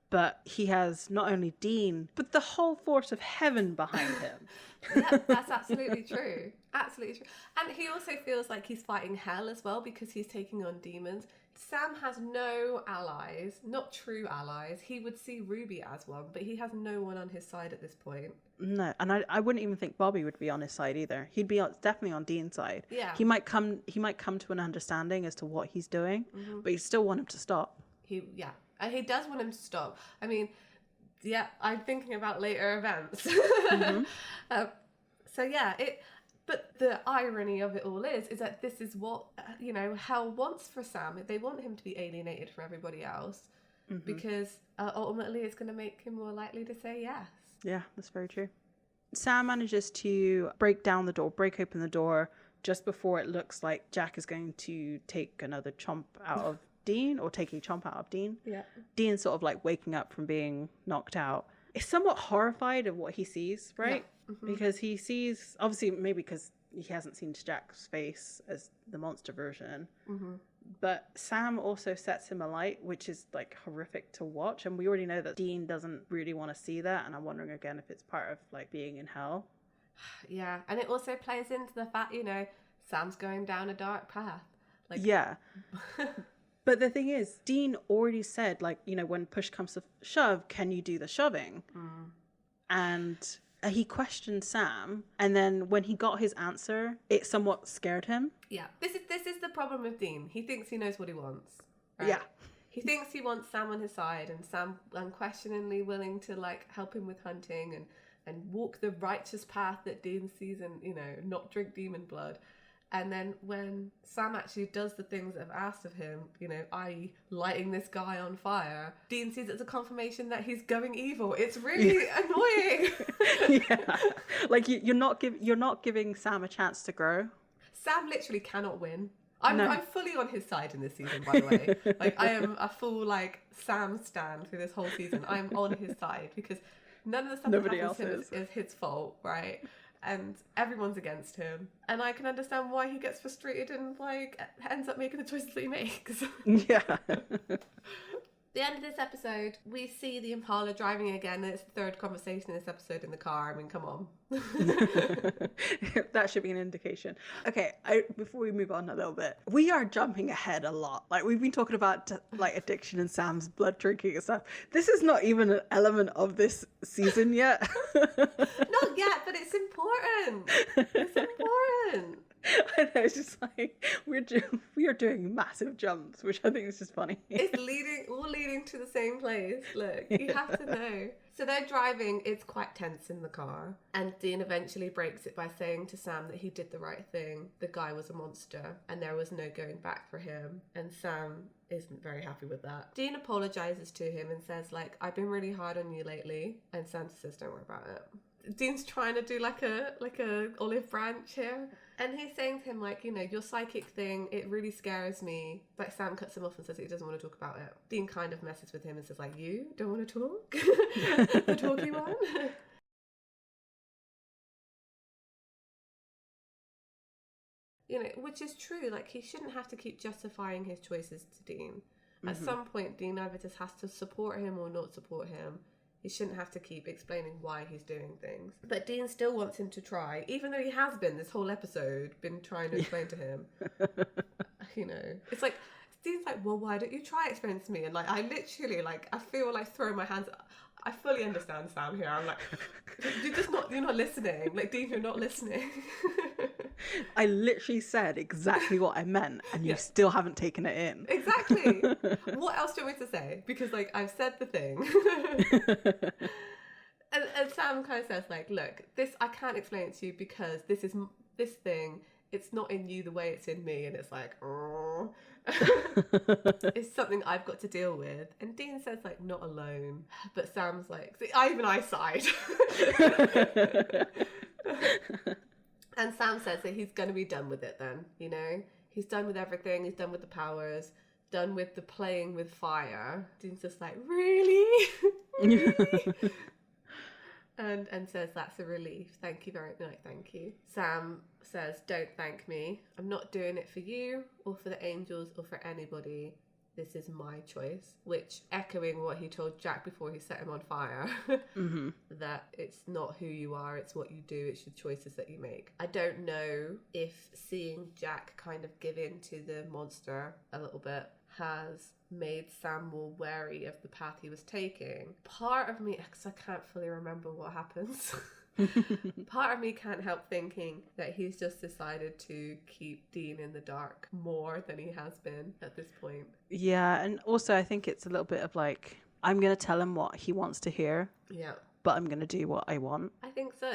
but he has not only Dean, but the whole force of heaven behind him. Yeah, that's absolutely true. Absolutely true. And he also feels like he's fighting hell as well because he's taking on demons. Sam has no allies, not true allies. He would see Ruby as one, but he has no one on his side at this point. No, and I wouldn't even think Bobby would be on his side either. He'd be definitely on Dean's side. Yeah. He might come to an understanding as to what he's doing, but you still want him to stop. And he does want him to stop. I mean, yeah, I'm thinking about later events. But the irony of it all is that this is what, hell wants for Sam. They want him to be alienated from everybody else because ultimately it's going to make him more likely to say yes. Yeah, that's very true. Sam manages to break open the door just before it looks like Jack is going to take another chomp out of Dean, or take a chomp out of Dean. Yeah. Dean's sort of like waking up from being knocked out. He's somewhat horrified of what he sees, right? Yeah. Because he sees, obviously maybe because he hasn't seen Jack's face as the monster version. But Sam also sets him alight, which is like horrific to watch. And we already know that Dean doesn't really want to see that. And I'm wondering again if it's part of like being in hell. Yeah. And it also plays into the fact, Sam's going down a dark path. Like, yeah. But the thing is, Dean already said, like, when push comes to shove, can you do the shoving? and he questioned Sam, and then when he got his answer, it somewhat scared him. Yeah. This is the problem with Dean. He thinks he knows what he wants. Right? Yeah. He thinks he wants Sam on his side, and Sam unquestioningly willing to like help him with hunting and walk the righteous path that Dean sees and, you know, not drink demon blood. And then when Sam actually does the things that I've asked of him, you know, i.e. lighting this guy on fire, Dean sees it as a confirmation that he's going evil. It's really annoying. Yeah. Like you're not giving Sam a chance to grow. Sam literally cannot win. I'm fully on his side in this season, by the way. Like, I am a full, like, Sam stan through this whole season. I'm on his side because none of the stuff that happens to him is his fault, right? And everyone's against him. And I can understand why he gets frustrated and, like, ends up making the choices that he makes. Yeah. The end of this episode, we see the Impala driving again. It's the third conversation in this episode in the car. I mean, come on. That should be an indication. Okay, before we move on a little bit, we are jumping ahead a lot. Like, we've been talking about like addiction and Sam's blood drinking and stuff. This is not even an element of this season yet. Not yet, but it's important. It's important. I know, it's just like we are doing massive jumps, which I think is just funny. It's all leading to the same place. Look, you have to know. So they're driving, it's quite tense in the car, and Dean eventually breaks it by saying to Sam that he did the right thing. The guy was a monster and there was no going back for him, and Sam isn't very happy with that. Dean apologizes to him and says, like, I've been really hard on you lately, and Sam says, don't worry about it. Dean's trying to do like a olive branch here. And he's saying to him, like, you know, your psychic thing, it really scares me. But Sam cuts him off and says he doesn't want to talk about it. Dean kind of messes with him and says, like, you don't want to talk? The talky one? You know, which is true. Like, he shouldn't have to keep justifying his choices to Dean. At some point, Dean either just has to support him or not support him. He shouldn't have to keep explaining why he's doing things. But Dean still wants him to try, even though he has been this whole episode, been trying to explain to him. You know, it's like, Dean's like, well, why don't you try explaining to me? And like, I literally, like, I feel like throwing my hands. I fully understand Sam here. I'm like, you're not listening. Like, Dean, you're not listening. I literally said exactly what I meant, and you still haven't taken it in. Exactly. What else do you want me to say? Because, like, I've said the thing. and Sam kind of says, like, look, this, I can't explain it to you because this thing, it's not in you the way it's in me. And it's like, oh. It's something I've got to deal with. And Dean says, like, not alone. But Sam's like, see, I sighed. And Sam says that he's going to be done with it then, you know? He's done with everything. He's done with the powers, done with the playing with fire. Dean's just like, really? Really? And says, that's a relief. Thank you very much. Thank you. Sam says, don't thank me. I'm not doing it for you or for the angels or for anybody. This is my choice, which echoing what he told Jack before he set him on fire, that it's not who you are, it's what you do, it's your choices that you make. I don't know if seeing Jack kind of give in to the monster a little bit has made Sam more wary of the path he was taking. Part of me, because I can't fully remember what happens, part of me can't help thinking that he's just decided to keep Dean in the dark more than he has been at this point. Yeah, and also I think it's a little bit of like, I'm going to tell him what he wants to hear. Yeah. But I'm going to do what I want. I think so.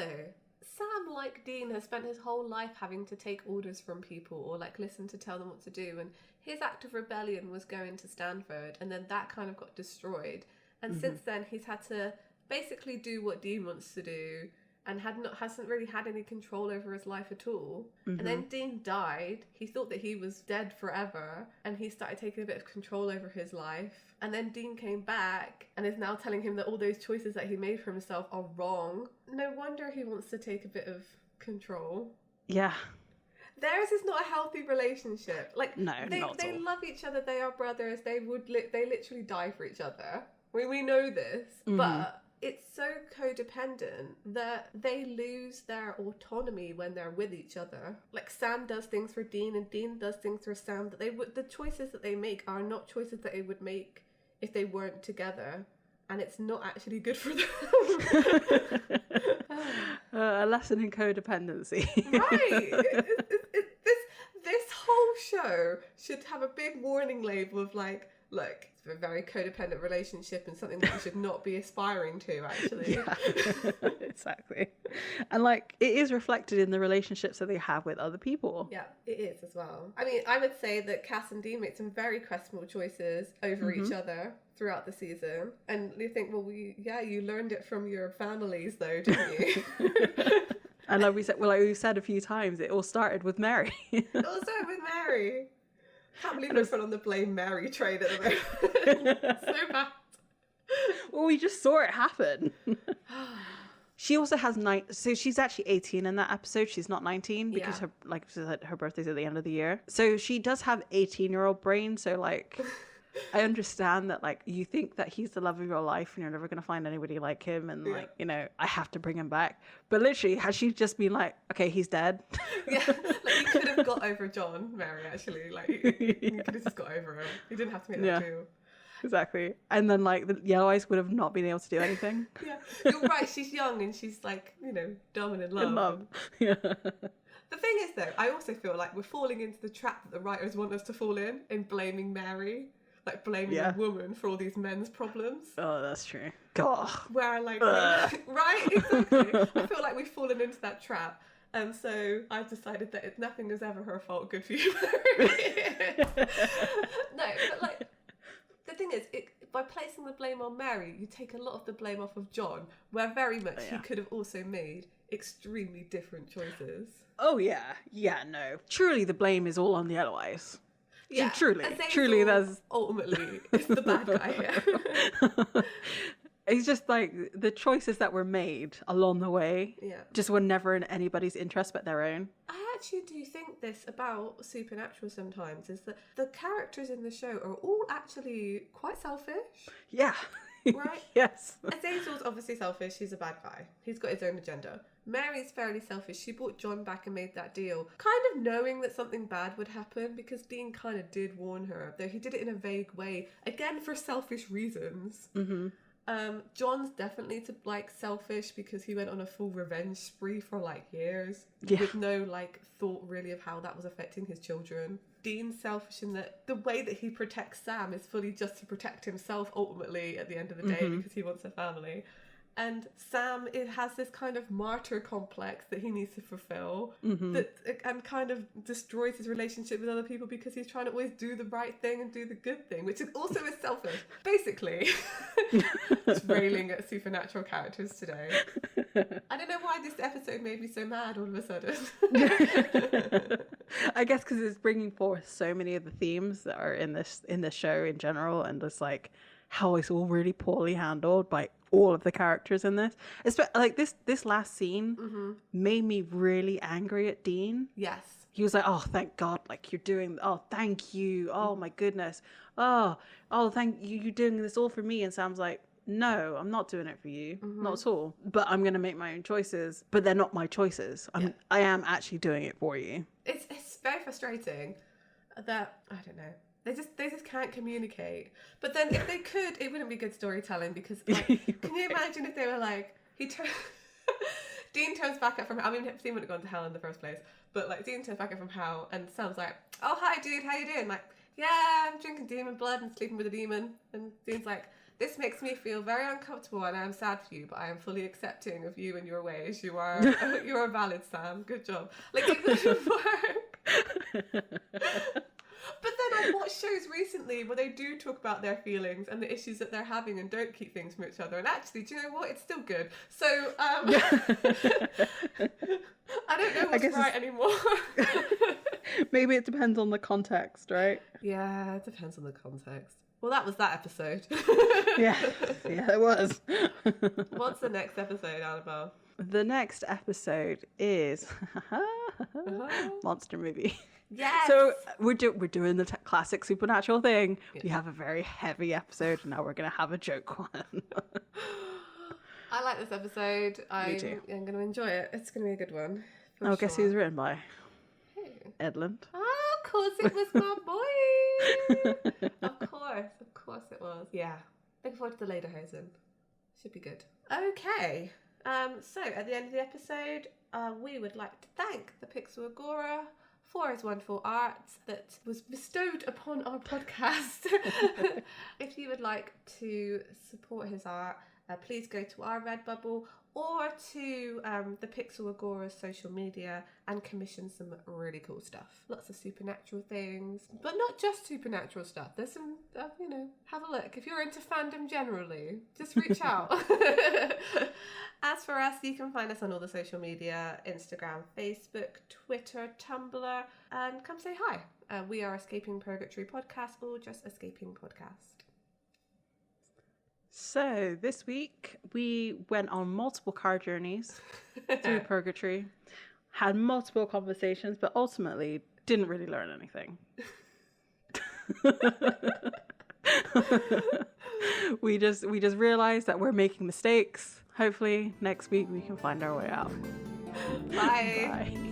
Sam, like Dean, has spent his whole life having to take orders from people or like listen to tell them what to do. And his act of rebellion was going to Stanford, and then that kind of got destroyed. And since then, he's had to basically do what Dean wants to do, and hasn't really had any control over his life at all. And then Dean died. He thought that he was dead forever, and he started taking a bit of control over his life. And then Dean came back and is now telling him that all those choices that he made for himself are wrong. No wonder he wants to take a bit of control. Yeah. Theirs is not a healthy relationship. Like, no, they love each other. They are brothers. They literally die for each other. We know this, but it's so codependent that they lose their autonomy when they're with each other. Like, Sam does things for Dean and Dean does things for Sam that the choices that they make are not choices that they would make if they weren't together. and it's not actually good for them. A lesson in codependency. Right. This whole show should have a big warning label of like, look, it's a very codependent relationship and something that you should not be aspiring to, actually. Yeah, exactly. And like, it is reflected in the relationships that they have with other people. Yeah, it is as well. I mean, I would say that Cass and Dean make some very questionable choices over each other throughout the season. And you think, well, you learned it from your families though, didn't you? And like we said a few times, it all started with Mary. It all started with Mary. Can't believe we're put on the blame Mary train at the moment. So bad. Well, we just saw it happen. She also has so she's actually 18 in that episode. She's not 19 because her birthday's at the end of the year. So she does have 18-year-old brain. So like, I understand that like you think that he's the love of your life and you're never going to find anybody like him. And like, you know, I have to bring him back. But literally, has she just been like, okay, he's dead? Yeah, like you could have got over John, Mary, actually. Like, you could have just got over him. You didn't have to make that too. Exactly. And then like the Yellow Eyes would have not been able to do anything. Yeah, you're right. She's young and she's like, you know, dumb and in love. In love. Yeah. The thing is though, I also feel like we're falling into the trap that the writers want us to fall in blaming Mary. Like blaming a woman for all these men's problems. Oh, that's true. God. Where like, right? Exactly. I feel like we've fallen into that trap. And so I've decided that nothing is ever her fault. Good for you. No, but like, the thing is, by placing the blame on Mary, you take a lot of the blame off of John, where very much he could have also made extremely different choices. Oh, yeah. Yeah, no. Truly, the blame is all on the Yellow Eyes. Yeah, truly, that's ultimately it's the bad guy here. It's just like the choices that were made along the way just were never in anybody's interest but their own. I actually do think this about Supernatural sometimes, is that the characters in the show are all actually quite selfish. Yeah. Right? Yes. Azazel's obviously selfish. He's a bad guy. He's got his own agenda. Mary's fairly selfish. She brought John back and made that deal, kind of knowing that something bad would happen, because Dean kind of did warn her, though he did it in a vague way, again for selfish reasons. Mm-hmm. John's definitely selfish because he went on a full revenge spree for like years with no like thought really of how that was affecting his children. Dean's selfish in that the way that he protects Sam is fully just to protect himself ultimately at the end of the day, because he wants a family. And Sam, it has this kind of martyr complex that he needs to fulfill, and kind of destroys his relationship with other people because he's trying to always do the right thing and do the good thing, which is also is selfish. Basically, just railing at supernatural characters today. I don't know why this episode made me so mad all of a sudden. I guess because it's bringing forth so many of the themes that are in this show in general, and just like how it's all really poorly handled by all of the characters in this. Like this last scene made me really angry at Dean. Yes. He was like, oh, thank God, like you're doing, oh, thank you. Oh my goodness. Oh, thank you. You're doing this all for me. And Sam's like, no, I'm not doing it for you. Not at all. But I'm going to make my own choices. But they're not my choices. I am actually doing it for you. It's very frustrating that, I don't know. They just can't communicate. But then if they could, it wouldn't be good storytelling, because like, can you imagine if they were like, Dean turns back up from, I mean, Dean wouldn't have gone to hell in the first place, but like Dean turns back up from hell and Sam's like, oh, hi dude, how you doing? Like, yeah, I'm drinking demon blood and sleeping with a demon. And Dean's like, this makes me feel very uncomfortable and I am sad for you, but I am fully accepting of you and your ways. You are valid, Sam. Good job. Like, it wouldn't work. But then I've watched shows recently where they do talk about their feelings and the issues that they're having and don't keep things from each other. And actually, do you know what? It's still good. So, I don't know what's right anymore. Maybe it depends on the context, right? Yeah, it depends on the context. Well, that was that episode. Yeah, it was. What's the next episode, Annabelle? The next episode is monster movie. Yes. So we're doing the classic Supernatural thing. Yeah. We have a very heavy episode, and now we're going to have a joke one. I like this episode. Me too. I'm going to enjoy it. It's going to be a good one. Guess who's written by? Who? Edlund. Oh, of course it was my boy. Of course it was. Yeah. Looking forward to the Lederhosen. Should be good. Okay. So at the end of the episode, we would like to thank the Pixel Agora for his wonderful art that was bestowed upon our podcast. If you would like to support his art, please go to our Redbubble or to the Pixel Agora's social media and commission some really cool stuff. Lots of supernatural things, but not just supernatural stuff. There's some, have a look. If you're into fandom generally, just reach out. As for us, you can find us on all the social media, Instagram, Facebook, Twitter, Tumblr, and come say hi. We are Escaping Purgatory Podcast or just Escaping Podcast. So this week we went on multiple car journeys through Purgatory, had multiple conversations, but ultimately didn't really learn anything. We just realized that we're making mistakes. Hopefully next week we can find our way out. Bye. Bye.